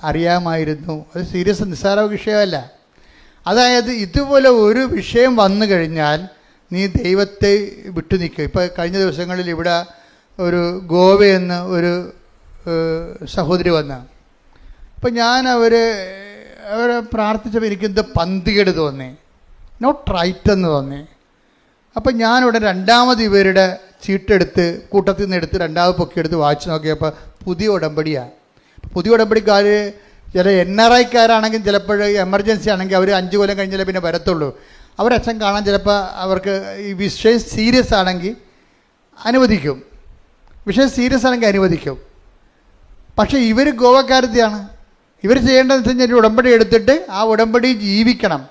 അറിയാമായിരുന്നു. അത് സീരിയസ് നിസ്സാര വിഷയമല്ല. അതായത് ഇതുപോലെ ഒരു വിഷയം വന്നു കഴിഞ്ഞാൽ നീ ദൈവത്തെ വിട്ടു നിൽക്കുക. ഇപ്പോൾ കഴിഞ്ഞ ദിവസങ്ങളിൽ ഇവിടെ ഒരു ഗോവയെന്ന് ഒരു സഹോദരി വന്ന, അപ്പം ഞാൻ അവരെ പ്രാർത്ഥിച്ചപ്പോൾ എനിക്കെന്തോ പന്തികേട് തോന്നി, നോട്ട് റൈറ്റ് എന്ന് തോന്നി. അപ്പം ഞാനിവിടെ രണ്ടാമത് ഇവരുടെ ചീട്ടെടുത്ത് കൂട്ടത്തിൽ നിന്ന് എടുത്ത് രണ്ടാമത് പൊക്കിയെടുത്ത് വായിച്ച് നോക്കിയപ്പോൾ പുതിയ ഉടമ്പടിയാണ്. പുതിയ ഉടമ്പടിക്കാർ ചില NRIക്കാരാണെങ്കിൽ ചിലപ്പോൾ എമർജൻസി ആണെങ്കിൽ അവർ 5 കൊല്ലം കഴിഞ്ഞാലേ പിന്നെ വരത്തുള്ളൂ. അവരച്ഛൻ കാണാൻ ചിലപ്പോൾ അവർക്ക് ഈ വിഷയം സീരിയസ് ആണെങ്കിൽ അനുവദിക്കും, വിഷയം സീരിയസ് ആണെങ്കിൽ അനുവദിക്കും. പക്ഷേ ഇവർ ഗോവക്കാരത്തെയാണ്. ഇവർ ചെയ്യേണ്ടതെന്ന് വെച്ച് കഴിഞ്ഞാൽ ഉടമ്പടി എടുത്തിട്ട് ആ ഉടമ്പടി ജീവിക്കണം.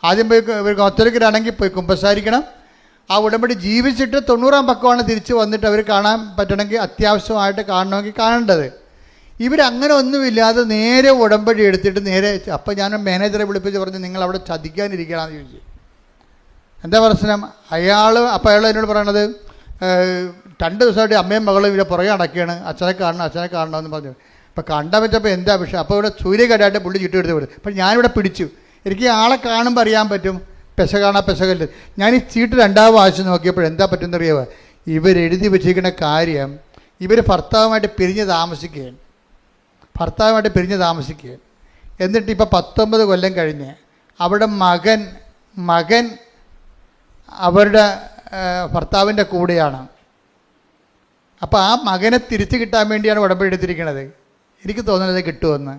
ആദ്യം പോയി ഇവർ കത്തോലിക്കരാണെങ്കിൽ പോയി കുമ്പസാരിക്കണം. ആ ഉടമ്പടി ജീവിച്ചിട്ട് 90-ാം പക്കമാണ് തിരിച്ച് വന്നിട്ട് അവർ കാണാൻ പറ്റണമെങ്കിൽ, അത്യാവശ്യമായിട്ട് കാണണമെങ്കിൽ കാണേണ്ടത്. ഇവരങ്ങനെ ഒന്നുമില്ലാതെ നേരെ ഉടമ്പടി എടുത്തിട്ട് നേരെ. അപ്പം ഞാൻ മാനേജറെ വിളിപ്പിച്ച് പറഞ്ഞു, നിങ്ങൾ അവിടെ ചതിക്കാനിരിക്കണമെന്ന് ചോദിച്ചു. എന്താ പ്രശ്നം? അപ്പോൾ അയാൾ എന്നോട് പറയണത്, 2 ദിവസമായിട്ട് അമ്മയും മകളും ഇവിടെ പുറകെ അടക്കുകയാണ്, അച്ഛനെ കാണണമെന്ന് പറഞ്ഞു. അപ്പോൾ കണ്ടാൽ പറ്റപ്പോൾ എന്താ വിഷയം? അപ്പോൾ ഇവിടെ സൂര്യകടായിട്ട് പുള്ളി ചുറ്റും വിടും. അപ്പം ഞാനിവിടെ പിടിച്ചു. എനിക്ക് ആളെ കാണുമ്പോൾ അറിയാൻ പറ്റും പെശകല്ല. ഞാൻ ഈ ചീട്ട് 2ാമത് വായിച്ച് നോക്കിയപ്പോൾ എന്താ പറ്റുമെന്നറിയാമോ? ഇവരെഴുതി വെച്ചിരിക്കുന്ന കാര്യം, ഇവർ ഭർത്താവുമായിട്ട് പിരിഞ്ഞ് താമസിക്കുകയാണ്. എന്നിട്ട് ഇപ്പോൾ 19 കൊല്ലം കഴിഞ്ഞ് അവിടെ മകൻ അവരുടെ ഭർത്താവിൻ്റെ കൂടെയാണ്. അപ്പോൾ ആ മകനെ തിരിച്ചു കിട്ടാൻ വേണ്ടിയാണ് ഉടമ്പടി എടുത്തിരിക്കുന്നത്. എനിക്ക് തോന്നുന്നത് കിട്ടുമെന്ന്.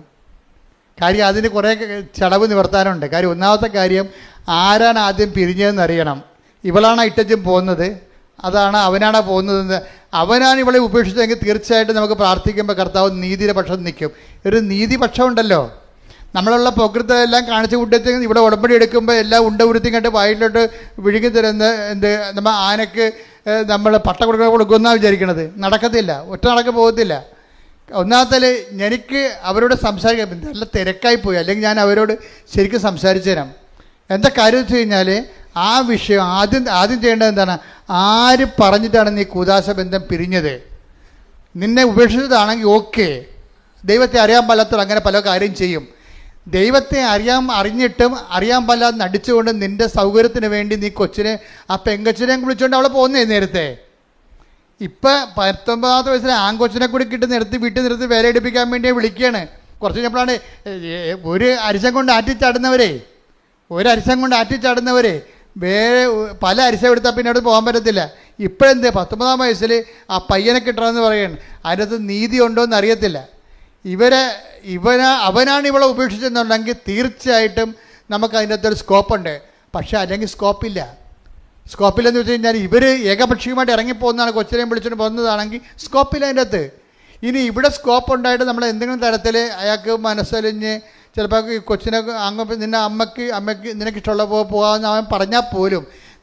കാര്യം അതിന് കുറേ ചടവ് നിവർത്താനുണ്ട്. കാര്യം ഒന്നാമത്തെ കാര്യം, ആരാണ് ആദ്യം പിരിഞ്ഞതെന്ന് അറിയണം. ഇവളാണ് ഇട്ടച്ചും പോകുന്നത്, അവനാണ് പോകുന്നതെന്ന്. അവനാണ് ഇവളെ ഉപേക്ഷിച്ചതെങ്കിൽ തീർച്ചയായിട്ടും നമുക്ക് പ്രാർത്ഥിക്കുമ്പോൾ കർത്താവ് നീതിയുടെ പക്ഷം നിൽക്കും. ഒരു നീതിപക്ഷം ഉണ്ടല്ലോ. നമ്മളുള്ള പ്രകൃതമെല്ലാം കാണിച്ചു കൂട്ടത്തിൽ ഇവിടെ ഉടമ്പടി എടുക്കുമ്പോൾ എല്ലാം ഉരുത്തി കണ്ട് വായിലോട്ട് വിഴുങ്ങി തരുന്ന നമ്മൾ ആനയ്ക്ക് നമ്മൾ പട്ട കൊടുക്കുമെന്നാണ് വിചാരിക്കണത്. നടക്കത്തില്ല, ഒറ്റ നടക്ക് പോകത്തില്ല. ഒന്നാമത്തേൽ എനിക്ക് അവരോട് സംസാരിക്കാൻ നല്ല തിരക്കായിപ്പോയി, അല്ലെങ്കിൽ ഞാൻ അവരോട് ശരിക്കും സംസാരിച്ചു തരാം. എന്താ കാര്യം വെച്ച് കഴിഞ്ഞാൽ ആ വിഷയം ആദ്യം ചെയ്യേണ്ടത് എന്താണ്? ആര് പറഞ്ഞിട്ടാണ് നീ കൂദാശ ബന്ധം പിരിഞ്ഞത്? നിന്നെ ഉപേക്ഷിച്ചതാണെങ്കിൽ ഓക്കെ, ദൈവത്തെ അറിയാൻ പാലാത്തവർ അങ്ങനെ പല കാര്യം ചെയ്യും. ദൈവത്തെ അറിഞ്ഞിട്ടും അറിയാൻ പാലാതെ നടിച്ചുകൊണ്ട് നിൻ്റെ സൗകര്യത്തിന് വേണ്ടി നീ കൊച്ചിനെ ആ പെങ്കൊച്ചിനെയും വിളിച്ചുകൊണ്ട് അവളെ പോകുന്നേ. നേരത്തെ ഇപ്പം 19-ാമത്തെ വയസ്സിൽ ആൺകൊച്ചിനെ കൂടി നിർത്തി വീട്ടിൽ നിർത്തി വേല എടുപ്പിക്കാൻ വേണ്ടി വിളിക്കുകയാണ്. കുറച്ച് കഴിഞ്ഞപ്പോഴാണ് ഒരു അരിശം കൊണ്ട് ആറ്റിച്ചാടുന്നവരെ വേറെ പല അരിശം എടുത്താൽ പിന്നെ അവിടെ പോകാൻ പറ്റത്തില്ല. ഇപ്പോഴെന്ത് 19-ാം വയസ്സിൽ ആ പയ്യനെ കിട്ടണമെന്ന് പറയുകയാണ്. അതിനകത്ത് നീതി ഉണ്ടോ എന്ന് അറിയത്തില്ല. അവനാണ് ഇവളെ ഉപേക്ഷിച്ചെന്നുണ്ടെങ്കിൽ തീർച്ചയായിട്ടും നമുക്ക് അതിൻ്റെ അകത്തൊരു സ്കോപ്പുണ്ട്. പക്ഷേ അല്ലെങ്കിൽ സ്കോപ്പില്ലെന്ന് വെച്ച് കഴിഞ്ഞാൽ ഇവർ ഏകപക്ഷീയമായിട്ട് ഇറങ്ങിപ്പോകുന്നതാണ്, കൊച്ചിനെയും വിളിച്ചുകൊണ്ട് പോകുന്നതാണെങ്കിൽ സ്കോപ്പില്ല അതിൻ്റെ അകത്ത്. ഇനി ഇവിടെ സ്കോപ്പ് ഉണ്ടായിട്ട് നമ്മൾ എന്തെങ്കിലും തരത്തിൽ അയാൾക്ക് മനസ്സലിഞ്ഞ് ചിലപ്പോൾ ഈ കൊച്ചിനെ അങ്ങ് നിന്നെ അമ്മയ്ക്ക് നിനക്കിഷ്ടമുള്ള പോകാമെന്ന് അവൻ പറഞ്ഞാൽ പോലും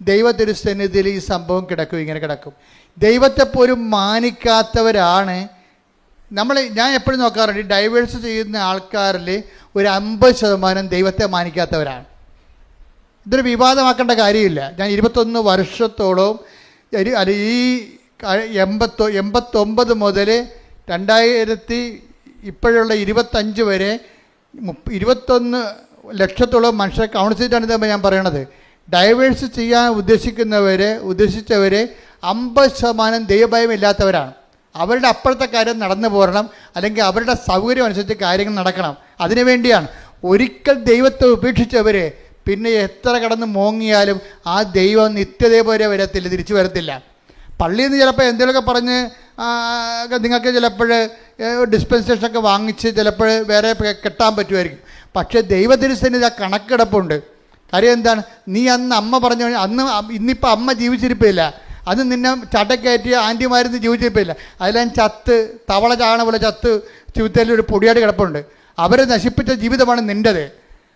ദൈവ തിരുസന്നിധിയിൽ ഈ സംഭവം ഇങ്ങനെ കിടക്കും. ദൈവത്തെപ്പോലും മാനിക്കാത്തവരാണ് ഞാൻ എപ്പോഴും നോക്കാറുണ്ട്, ഈ ഡൈവേഴ്സ് ചെയ്യുന്ന ആൾക്കാരിൽ ഒരു 50% ദൈവത്തെ മാനിക്കാത്തവരാണ്. ഇതൊരു വിവാദമാക്കേണ്ട കാര്യമില്ല. ഞാൻ 21 വർഷത്തോളം ഈ 89 മുതൽ 2000 ഇപ്പോഴുള്ള 25 വരെ 21 ലക്ഷത്തോളം മനുഷ്യരെ കൗൺസിൽ ചെയ്തിട്ടാണ് ഞാൻ പറയണത്. ഡൈവേഴ്സ് ചെയ്യാൻ ഉദ്ദേശിച്ചവരെ 50% ദൈവഭയം ഇല്ലാത്തവരാണ്. അവരുടെ അപ്പുറത്തെ കാര്യം നടന്നു പോരണം, അല്ലെങ്കിൽ അവരുടെ സൗകര്യം അനുസരിച്ച് കാര്യങ്ങൾ നടക്കണം. അതിനു വേണ്ടിയാണ്. ഒരിക്കൽ ദൈവത്തെ ഉപേക്ഷിച്ചവർ പിന്നെ എത്ര കടന്ന് മോങ്ങിയാലും ആ ദൈവം നിത്യതയെ പോലെ വരത്തില്ല, തിരിച്ചു വരത്തില്ല. പള്ളിയിൽ നിന്ന് ചിലപ്പോൾ എന്തെങ്കിലുമൊക്കെ പറഞ്ഞ് നിങ്ങൾക്ക് ചിലപ്പോൾ ഡിസ്പെൻസേഷനൊക്കെ വാങ്ങിച്ച് ചിലപ്പോൾ വേറെ കെട്ടാൻ പറ്റുമായിരിക്കും. പക്ഷേ ദൈവത്തിരുസന്നിധി ആ കണക്കെടുപ്പുണ്ട്. കാര്യം എന്താണ്? നീ അന്ന് അമ്മ പറഞ്ഞു, ഇന്നിപ്പോൾ അമ്മ ജീവിച്ചിരിപ്പില്ല, അത് നിന്നെ ചട്ടക്കയറ്റിയ ആൻറ്റിമാരിന്ന് ജീവിച്ചിരിപ്പില്ല, അതിലെല്ലാം ചത്ത് തവള ചാണ പോലെ ചത്ത് ജീവിതത്തിൽ ഒരു പൊടിയാട് കിടപ്പുണ്ട്. അവരെ നശിപ്പിച്ച ജീവിതമാണ് നിൻ്റെത്.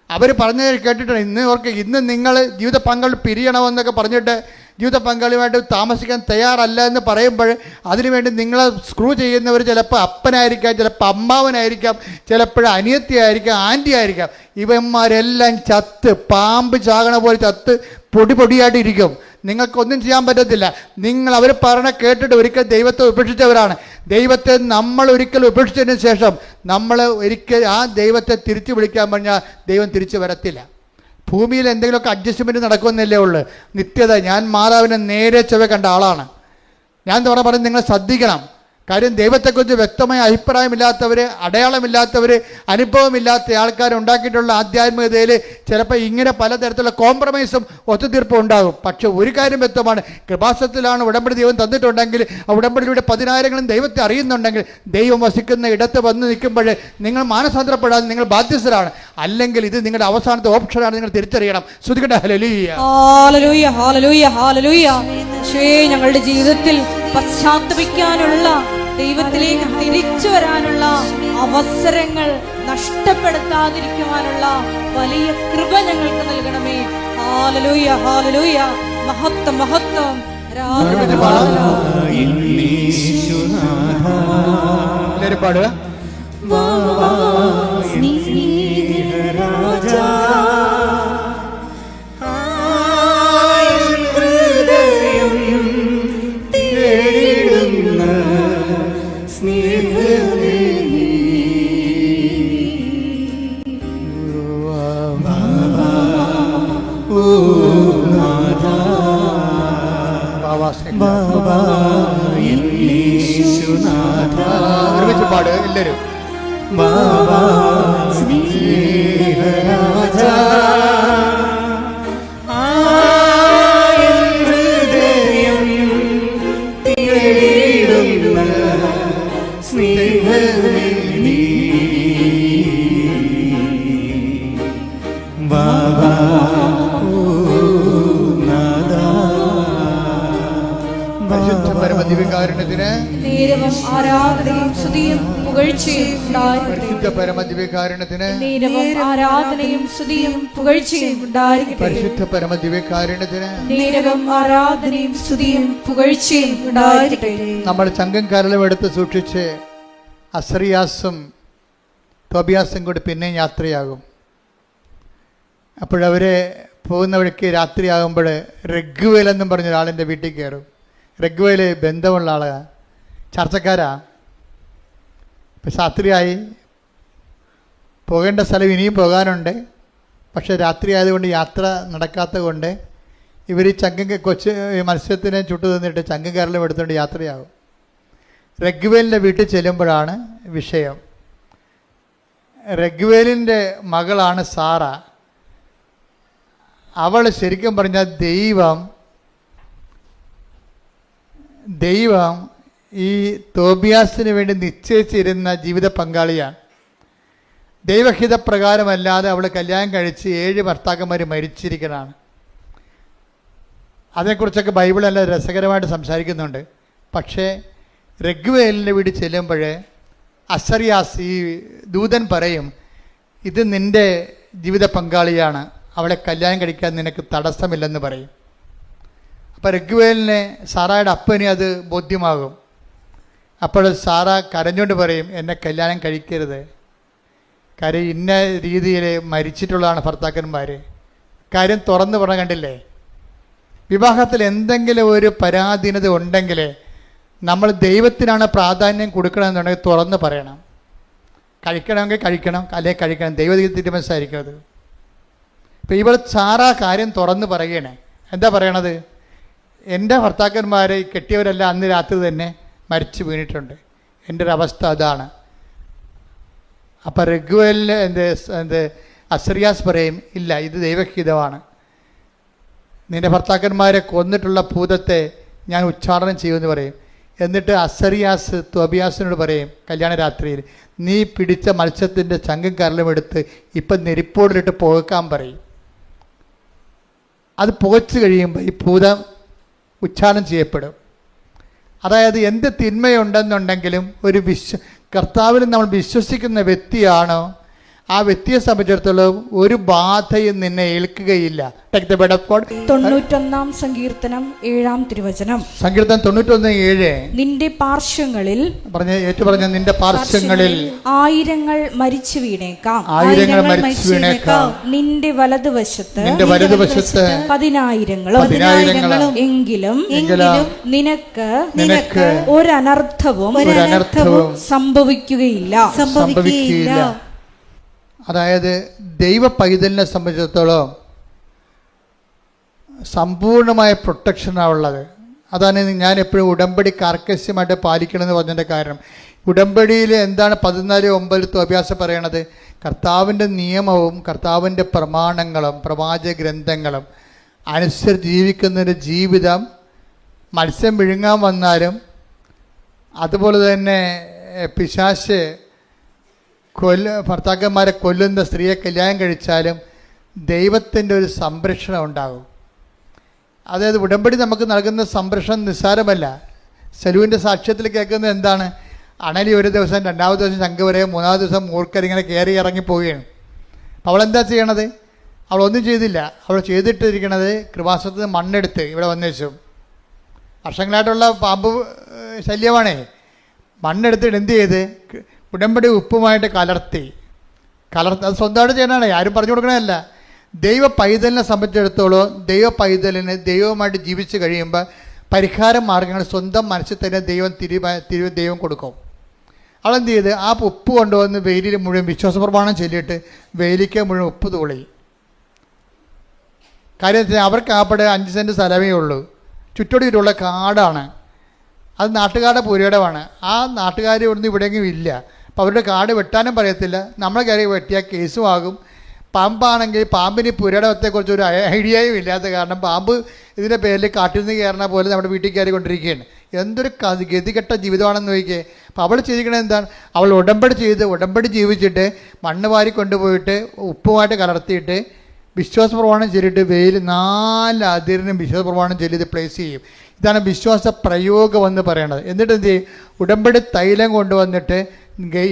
അവർ പറഞ്ഞത് കേട്ടിട്ടുണ്ട്. ഇന്ന് നിങ്ങൾ ജീവിത പങ്കാളി പിരിയണമെന്നൊക്കെ പറഞ്ഞിട്ട് ജീവിത പങ്കാളിയുമായിട്ട് താമസിക്കാൻ തയ്യാറല്ല എന്ന് പറയുമ്പോൾ അതിനുവേണ്ടി നിങ്ങളെ സ്ക്രൂ ചെയ്യുന്നവർ ചിലപ്പോൾ അപ്പനായിരിക്കാം, ചിലപ്പോൾ അമ്മാവനായിരിക്കാം, ചിലപ്പോൾ അനിയത്തിയായിരിക്കാം, ആൻറ്റി ആയിരിക്കാം. ഇവന്മാരെല്ലാം ചത്ത് പാമ്പ് ചാകണ പോലെ ചത്ത് പൊടിയായിട്ടിരിക്കും. നിങ്ങൾക്കൊന്നും ചെയ്യാൻ പറ്റത്തില്ല. അവർ പറഞ്ഞ കേട്ടിട്ട് ഒരിക്കൽ ദൈവത്തെ ഉപേക്ഷിച്ചവരാണ്. ദൈവത്തെ നമ്മൾ ഒരിക്കൽ ഉപേക്ഷിച്ചതിന് ശേഷം നമ്മൾ ഒരിക്കൽ ആ ദൈവത്തെ തിരിച്ചു വിളിക്കാൻ പറഞ്ഞാൽ ദൈവം തിരിച്ചു വരത്തില്ല. ഭൂമിയിൽ എന്തെങ്കിലുമൊക്കെ അഡ്ജസ്റ്റ്മെൻറ്റ് നടക്കുമെന്നല്ലേ ഉള്ളൂ. നിത്യത. ഞാൻ മാതാവിനെ നേരെ ചൊവ്വേ കണ്ട ആളാണ്. ഞാൻ പറഞ്ഞ് നിങ്ങൾ ശ്രദ്ധിക്കണം. കാര്യം ദൈവത്തെക്കുറിച്ച് വ്യക്തമായ അഭിപ്രായമില്ലാത്തവർ, അടയാളമില്ലാത്തവർ, അനുഭവമില്ലാത്ത ആൾക്കാർ ഉണ്ടാക്കിയിട്ടുള്ള ആധ്യാത്മികതയിൽ ചിലപ്പോൾ ഇങ്ങനെ പലതരത്തിലുള്ള കോംപ്രമൈസും ഒത്തുതീർപ്പും ഉണ്ടാകും. പക്ഷെ ഒരു കാര്യം വ്യക്തമാണ്, കൃപാസനത്തിലാണ് ഉടമ്പടി ദൈവം തന്നിട്ടുണ്ടെങ്കിൽ ആ ഉടമ്പടിയിലൂടെ 10,000 ദൈവത്തെ അറിയുന്നുണ്ടെങ്കിൽ ദൈവം വസിക്കുന്ന ഇടത്ത് വന്ന് നിൽക്കുമ്പോൾ നിങ്ങൾ മാനസാന്തരപ്പെടാതെ നിങ്ങൾ ബാധ്യസ്ഥരാണ്. അല്ലെങ്കിൽ ഇത് നിങ്ങളുടെ അവസാനത്തെ ഓപ്ഷനാണ്, നിങ്ങൾ തിരിച്ചറിയണം. ശ്രുതികട്ടെ. ഹല്ലേലൂയ, ഹല്ലേലൂയ, ഹല്ലേലൂയ, ഹല്ലേലൂയ. ഞങ്ങളുടെ ജീവിതത്തിൽ പശ്ചാത്തപിക്കാനുള്ള, ദൈവത്തിലേക്ക് തിരിച്ചു വരാനുള്ള അവസരങ്ങൾ നഷ്ടപ്പെടുത്താതിരിക്കുവാനുള്ള വലിയ കൃപ ഞങ്ങൾക്ക് നൽകണമേ. ഹല്ലേലൂയ, ഹല്ലേലൂയ. മഹത്വം, മഹത്വം. പാടുക. ഒരുമിച്ച് പാടുക എല്ലാവരും. പരമദിവ്യകാരുണ്യത്തിന് നേരവും ആരാധനയും സ്തുതിയും പുകഴ്ചയും പരിശുദ്ധ പരമദിവ്യകാരുണ്യത്തിന് നേരവും ആരാധനയും സ്തുതിയും പുകഴ്ചയും ഉണ്ടായിരിക്കട്ടെ. പരിശുദ്ധ പരമദിവ്യകാരുണ്യത്തിന് നേരവും ആരാധനയും സ്തുതിയും പുകഴ്ചയും ഉണ്ടായിരിക്കട്ടെ. നമ്മൾ ചങ്കം കരളും എടുത്ത് സൂക്ഷിച്ച് അസ്രിയാസും തോബിയാസും കൂടി പിന്നെയും യാത്രയാകും. അപ്പോഴവർ പോകുന്ന വഴിക്ക് രാത്രിയാകുമ്പോൾ റഗ്വേൽ എന്നും പറഞ്ഞ ഒരാളിൻ്റെ വീട്ടിൽ കയറും. റഗ്വേൽ ബന്ധമുള്ള ആളാണ്, ചർച്ചക്കാരാ. ഇപ്പം രാത്രിയായി, പോകേണ്ട സ്ഥലം ഇനിയും പോകാനുണ്ട്. പക്ഷേ രാത്രി ആയതുകൊണ്ട് യാത്ര നടക്കാത്തത് കൊണ്ട് ഇവർ മത്സ്യത്തിനെ ചുട്ടു തന്നിട്ട് ചങ്കം കരലും എടുത്തുകൊണ്ട് യാത്രയാകും. റഗ്വേലിൻ്റെ വീട്ടിൽ ചെല്ലുമ്പോഴാണ് വിഷയം. റഗ്വേലിൻ്റെ മകളാണ് സാറ. അവൾ ശരിക്കും പറഞ്ഞാൽ ദൈവം ഈ തോബിയാസിന് വേണ്ടി നിശ്ചയിച്ചിരുന്ന ജീവിത പങ്കാളിയാണ്. ദൈവഹിതപ്രകാരമല്ലാതെ അവൾ കല്യാണം കഴിച്ച് 7 ഭർത്താക്കന്മാർ മരിച്ചിരിക്കുന്നതാണ്. അതേക്കുറിച്ചൊക്കെ ബൈബിൾ നല്ല രസകരമായിട്ട് സംസാരിക്കുന്നുണ്ട്. പക്ഷേ രഘുവേലിൻ്റെ വീട് ചെല്ലുമ്പോൾ അസറിയാസ് ഈ ദൂതൻ പറയും, ഇത് നിൻ്റെ ജീവിത പങ്കാളിയാണ്, അവളെ കല്യാണം കഴിക്കാൻ നിനക്ക് തടസ്സമില്ലെന്ന് പറയും. അപ്പോൾ രഘുവേലിനെ സാറായുടെ അപ്പനെ അത് ബോധ്യമാകും. അപ്പോൾ സാറ കരഞ്ഞുകൊണ്ട് പറയും, എന്നെ കല്യാണം കഴിക്കരുത്, കാര്യം ഇന്ന രീതിയിൽ മരിച്ചിട്ടുള്ളതാണ് ഭർത്താക്കന്മാർ. കാര്യം തുറന്നു പറഞ്ഞ കണ്ടില്ലേ? വിവാഹത്തിൽ എന്തെങ്കിലും ഒരു പരാധീനത ഉണ്ടെങ്കിൽ നമ്മൾ ദൈവത്തിനാണ് പ്രാധാന്യം കൊടുക്കണമെന്നുണ്ടെങ്കിൽ തുറന്ന് പറയണം. കഴിക്കണമെങ്കിൽ കഴിക്കണം, അല്ലെങ്കിൽ കഴിക്കണം. ദൈവ തീരുമാനിച്ചായിരിക്കും അത്. ഇപ്പോൾ ഇവിടെ സാറ കാര്യം തുറന്ന് പറയുകയാണ്. എന്താ പറയണത്? എൻ്റെ ഭർത്താക്കന്മാർ കെട്ടിയവരെല്ലാം അന്ന് രാത്രി തന്നെ മരിച്ചു വീണിട്ടുണ്ട്, എൻ്റെ ഒരു അവസ്ഥ അതാണ്. അപ്പം രഘുവേലിന് അസറിയാസ് പറയും, ഇല്ല, ഇത് ദൈവഹിതമാണ്. നിൻ്റെ ഭർത്താക്കന്മാരെ കൊന്നിട്ടുള്ള ഭൂതത്തെ ഞാൻ ഉച്ചാടനം ചെയ്യുമെന്ന് പറയും. എന്നിട്ട് അസറിയാസ് തോബിയാസിനോട് പറയും കല്യാണ രാത്രിയിൽ, നീ പിടിച്ച മത്സ്യത്തിൻ്റെ ചങ്കും കരലും എടുത്ത് ഇപ്പം നെരിപ്പോടിലിട്ട് പുകക്കാൻ പറയും. അത് പുകച്ച് കഴിയുമ്പോൾ ഈ ഭൂതം ഉച്ചാരണം ചെയ്യപ്പെടും. അതായത് എന്ത് തിന്മയുണ്ടെന്നുണ്ടെങ്കിലും ഒരു കർത്താവിൽ നമ്മൾ വിശ്വസിക്കുന്ന വ്യക്തിയാണോ, ആ വ്യക്തിയെ സംബന്ധിച്ചിടത്തോളം ഒരു ബാധയും നിന്നെ ഏൽക്കുകയില്ല. 91 സങ്കീർത്തനം 7-ാം തിരുവചനം. സങ്കീർത്തനം 91:7. നിന്റെ പാർശ്വങ്ങളിൽ പറഞ്ഞ നിന്റെ പാർശ്വങ്ങളിൽ ആയിരങ്ങൾ മരിച്ചു വീണേക്കാം, നിന്റെ വലതുവശത്ത് 10,000 എങ്കിലും നിനക്ക് ഒരനർത്ഥവും സംഭവിക്കുകയില്ല. അതായത് ദൈവ പൈതലിനെ സംബന്ധിച്ചിടത്തോളം സമ്പൂർണമായ പ്രൊട്ടക്ഷനാണ് ഉള്ളത്. അതാണ് ഞാൻ എപ്പോഴും ഉടമ്പടി കാർക്കശ്യമായിട്ട് പാലിക്കണമെന്ന് പറഞ്ഞതിൻ്റെ കാരണം. ഉടമ്പടിയിൽ എന്താണ് 14:9 തോബിയാസ് പറയണത്? കർത്താവിൻ്റെ നിയമവും കർത്താവിൻ്റെ പ്രമാണങ്ങളും പ്രവാചക ഗ്രന്ഥങ്ങളും അനുസരിച്ച് ജീവിക്കുന്നൊരു ജീവിതം മത്സ്യം വിഴുങ്ങാൻ വന്നാലും, അതുപോലെ തന്നെ പിശാച് ഭർത്താക്കന്മാരെ കൊല്ലുന്ന സ്ത്രീയെ കല്യാണം കഴിച്ചാലും ദൈവത്തിൻ്റെ ഒരു സംരക്ഷണം ഉണ്ടാകും. അതായത് ഉടമ്പടി നമുക്ക് നൽകുന്ന സംരക്ഷണം നിസ്സാരമല്ല. സെലുവിൻ്റെ സാക്ഷ്യത്തിൽ കേൾക്കുന്നത് എന്താണ്? അണലി ഒരു ദിവസം, 2ാമത്തെ ദിവസം ശംഖ് വരെ, 3ാമത്തെ ദിവസം മൂർക്കരിങ്ങനെ കയറി ഇറങ്ങി പോവുകയാണ്. അവളെന്താ ചെയ്യണത്? അവളൊന്നും ചെയ്തില്ല. അവൾ ചെയ്തിട്ടിരിക്കണത് കൃപാസനത്തിൽ മണ്ണെടുത്ത് ഇവിടെ വന്നു വെച്ചു. വർഷങ്ങളായിട്ടുള്ള പാമ്പ് ശല്യമാണേ. മണ്ണെടുത്തിട്ട് എന്ത് ചെയ്ത് ഉടമ്പടി ഉപ്പുമായിട്ട് കലർത്തി അത് സ്വന്തമായിട്ട് ചെയ്യണതാണ്, ആരും പറഞ്ഞു കൊടുക്കണമല്ല. ദൈവ പൈതലിനെ സംബന്ധിച്ചിടത്തോളം ദൈവ പൈതലിന് ദൈവവുമായിട്ട് ജീവിച്ച് കഴിയുമ്പോൾ പരിഹാര മാർഗങ്ങൾ സ്വന്തം മനസ്സിൽ തന്നെ ദൈവം കൊടുക്കും. അവളെന്ത് ചെയ്ത് ആ ഉപ്പ് കൊണ്ടുവന്ന് വെയിലിൽ മുഴുവൻ വിശ്വാസപ്രമാണം ചൊല്ലിയിട്ട് വെയിലിക്ക് മുഴുവൻ ഉപ്പ് തൂളി. കാര്യം അവർക്ക് ആപ്പടെ 5 സെൻറ്റ് സ്ഥലമേ ഉള്ളൂ, ചുറ്റോടിയിട്ടുള്ള കാടാണ്. അത് നാട്ടുകാരുടെ പുരയിടമാണ്. ആ നാട്ടുകാർ ഇവിടുന്ന് ഇവിടെയെങ്കിലും ഇല്ല. അപ്പോൾ അവരുടെ കാട് വെട്ടാനും പറയത്തില്ല. നമ്മളെ കയറി വെട്ടിയാൽ കേസും ആകും. പാമ്പാണെങ്കിൽ പാമ്പിന് പുരയിടത്തെക്കുറിച്ച് ഒരു ഐഡിയയും ഇല്ലാത്ത കാരണം പാമ്പ് ഇതിൻ്റെ പേരിൽ കാട്ടിൽ നിന്ന് കയറണ പോലെ നമ്മുടെ വീട്ടിൽ കയറിക്കൊണ്ടിരിക്കുകയാണ്. എന്തൊരു ഗതികെട്ട ജീവിതമാണെന്ന് നോക്കിയേ. അപ്പോൾ അവൾ ചെയ്തിരിക്കണത് എന്താണ്? അവൾ ഉടമ്പടി ജീവിച്ചിട്ട് മണ്ണ് വാരി കൊണ്ടുപോയിട്ട് ഉപ്പുമായിട്ട് കലർത്തിയിട്ട് വിശ്വാസപ്രമാണം ചൊല്ലിയിട്ട് വെയിൽ 4 അതിരിനും വിശ്വാസപ്രമാണം ചൊല്ലി ഇത് പ്ലേസ് ചെയ്യും. ഇതാണ് വിശ്വാസ പ്രയോഗം എന്ന് പറയണത്. എന്നിട്ട് എന്ത് ചെയ്യും? ഉടമ്പടി തൈലം കൊണ്ടുവന്നിട്ട്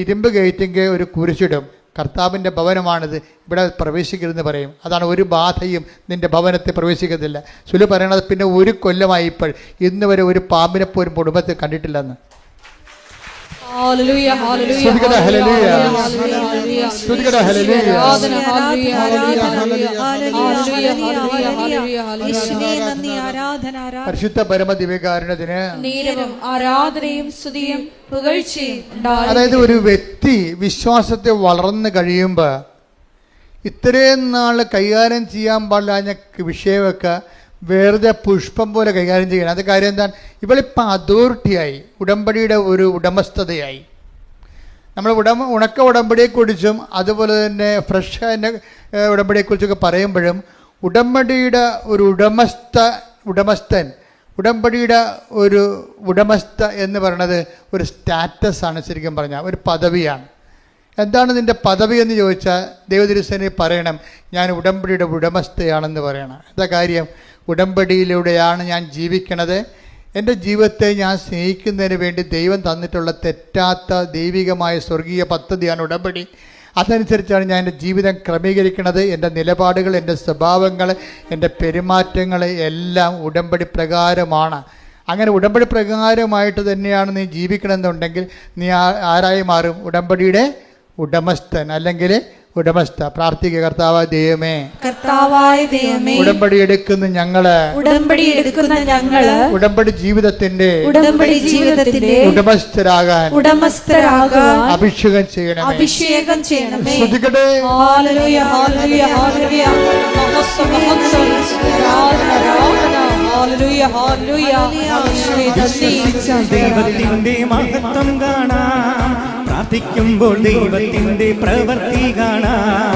ഇരുമ്പ് ഗേറ്റിൻ്റെ ഒരു കുരിശിടും. കർത്താവിൻ്റെ ഭവനമാണിത്, ഇവിടെ പ്രവേശിക്കരുതെന്ന് പറയും. അതാണ് ഒരു ബാധയും നിൻ്റെ ഭവനത്തെ പ്രവേശിക്കത്തില്ല. സുലു പറയണത് പിന്നെ 1 കൊല്ലമായി ഇപ്പോൾ ഇന്ന് വരെ ഒരു പാമ്പിനെ പോലും കുടുംബത്തിൽ കണ്ടിട്ടില്ലെന്ന്. പരിശുദ്ധ പരമദിവ്യകാരുണ്യത്തിന് ആരാധനയും സ്തുതിയും പുകഴ്ചയും. അതായത് ഒരു വ്യക്തി വിശ്വാസത്തെ വളർന്നു കഴിയുമ്പോൾ ഇത്രയും നാൾ കൈകാര്യം ചെയ്യാൻ പാടില്ല വിഷയമൊക്കെ വെറുതെ പുഷ്പം പോലെ കൈകാര്യം ചെയ്യണം. അത് കാര്യം എന്താണ്? ഇവളിപ്പോൾ അതോറിറ്റിയായി, ഉടമ്പടിയുടെ ഒരു ഉടമസ്ഥതയായി. നമ്മൾ ഉണക്ക ഉടമ്പടിയെക്കുറിച്ചും അതുപോലെ തന്നെ ഫ്രഷ് ഉടമ്പടിയെക്കുറിച്ചൊക്കെ പറയുമ്പോഴും ഉടമ്പടിയുടെ ഒരു ഉടമസ്ഥൻ ഉടമ്പടിയുടെ ഒരു ഉടമസ്ഥ എന്ന് പറയുന്നത് ഒരു സ്റ്റാറ്റസാണ്, ശരിക്കും പറഞ്ഞാൽ ഒരു പദവിയാണ്. എന്താണ് നിൻ്റെ പദവി എന്ന് ചോദിച്ചാൽ ദൈവതിരുസേനെ പറയണം, ഞാൻ ഉടമ്പടിയുടെ ഉടമസ്ഥയാണെന്ന് പറയണം. എന്താ കാര്യം? ഉടമ്പടിയിലൂടെയാണ് ഞാൻ ജീവിക്കണത്. എൻ്റെ ജീവിതത്തെ ഞാൻ സ്നേഹിക്കുന്നതിന് വേണ്ടി ദൈവം തന്നിട്ടുള്ള തെറ്റാത്ത ദൈവികമായ സ്വർഗീയ പദ്ധതിയാണ് ഉടമ്പടി. അതനുസരിച്ചാണ് ഞാൻ എൻ്റെ ജീവിതം ക്രമീകരിക്കുന്നത്. എൻ്റെ നിലപാടുകൾ, എൻ്റെ സ്വഭാവങ്ങൾ, എൻ്റെ പെരുമാറ്റങ്ങൾ എല്ലാം ഉടമ്പടി പ്രകാരമാണ്. അങ്ങനെ ഉടമ്പടി പ്രകാരമായിട്ട് തന്നെയാണ് നീ ജീവിക്കണമെന്നുണ്ടെങ്കിൽ നീ ആരായി മാറും? ഉടമ്പടിയുടെ ഉടമസ്ഥൻ അല്ലെങ്കിൽ ഉടമസ്ഥ. പ്രാർത്ഥിക്കുക, കർത്താവായ ദൈവമേ, കർത്താവായ ദൈവമേ, ഉടമ്പടി എടുക്കുന്ന ഞങ്ങള് ഉടമ്പടി ജീവിതത്തിന്റെ ഉടമസ്ഥരാകാൻ അഭിഷേകം ചെയ്യണമേ. ശ്രദ്ധിക്കട്ടെ. ദൈവത്തിന്റെ മഹത്വം കാണാം, പ്രാർത്ഥിക്കുമ്പോൾ ദൈവത്തിന്റെ പ്രവൃത്തി കാണാം,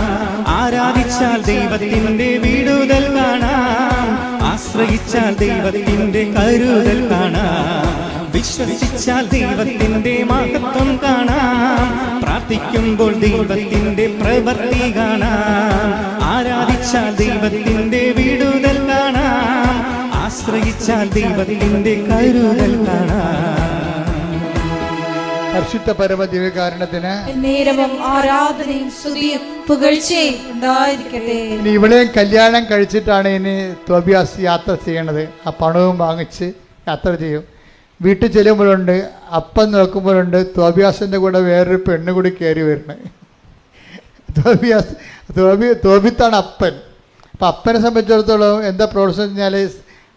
ആരാധിച്ചാൽ ദൈവത്തിന്റെ വിടുതൽ കാണാം, ആശ്രയിച്ചാൽ ദൈവത്തിന്റെ കരുതൽ കാണാം, വിശ്വസിച്ചാൽ ദൈവത്തിന്റെ മഹത്വം കാണാം, പ്രാർത്ഥിക്കുമ്പോൾ ദൈവത്തിന്റെ പ്രവൃത്തി കാണാം, ആരാധിച്ചാൽ ദൈവത്തിന്റെ വിടുതൽ കാണാം, ആശ്രയിച്ചാൽ ദൈവത്തിന്റെ കരുതൽ കാണാം. പരിശുദ്ധ പരമദിവ്യകാരണത്തിന് നേരവും ആരാധനയും സ്തുതിയും പുകഴ്ചയും ഉണ്ടായിരിക്കട്ടെ. ഇനി ഇവിടെയും കല്യാണം കഴിച്ചിട്ടാണ് ഇനി തോബിയാസ് യാത്ര ചെയ്യണത്. ആ പണവും വാങ്ങിച്ച് യാത്ര ചെയ്യും. വീട്ടിൽ ചെല്ലുമ്പോഴുണ്ട്, അപ്പം നോക്കുമ്പോഴുണ്ട് തോബിയാസിൻ്റെ കൂടെ വേറൊരു പെണ്ണ് കൂടി കയറി വരുന്നത്. തോബിത്താണ് അപ്പൻ. അപ്പം അപ്പനെ സംബന്ധിച്ചിടത്തോളം എന്താ പ്രോത്സാഹനം വെച്ചാൽ,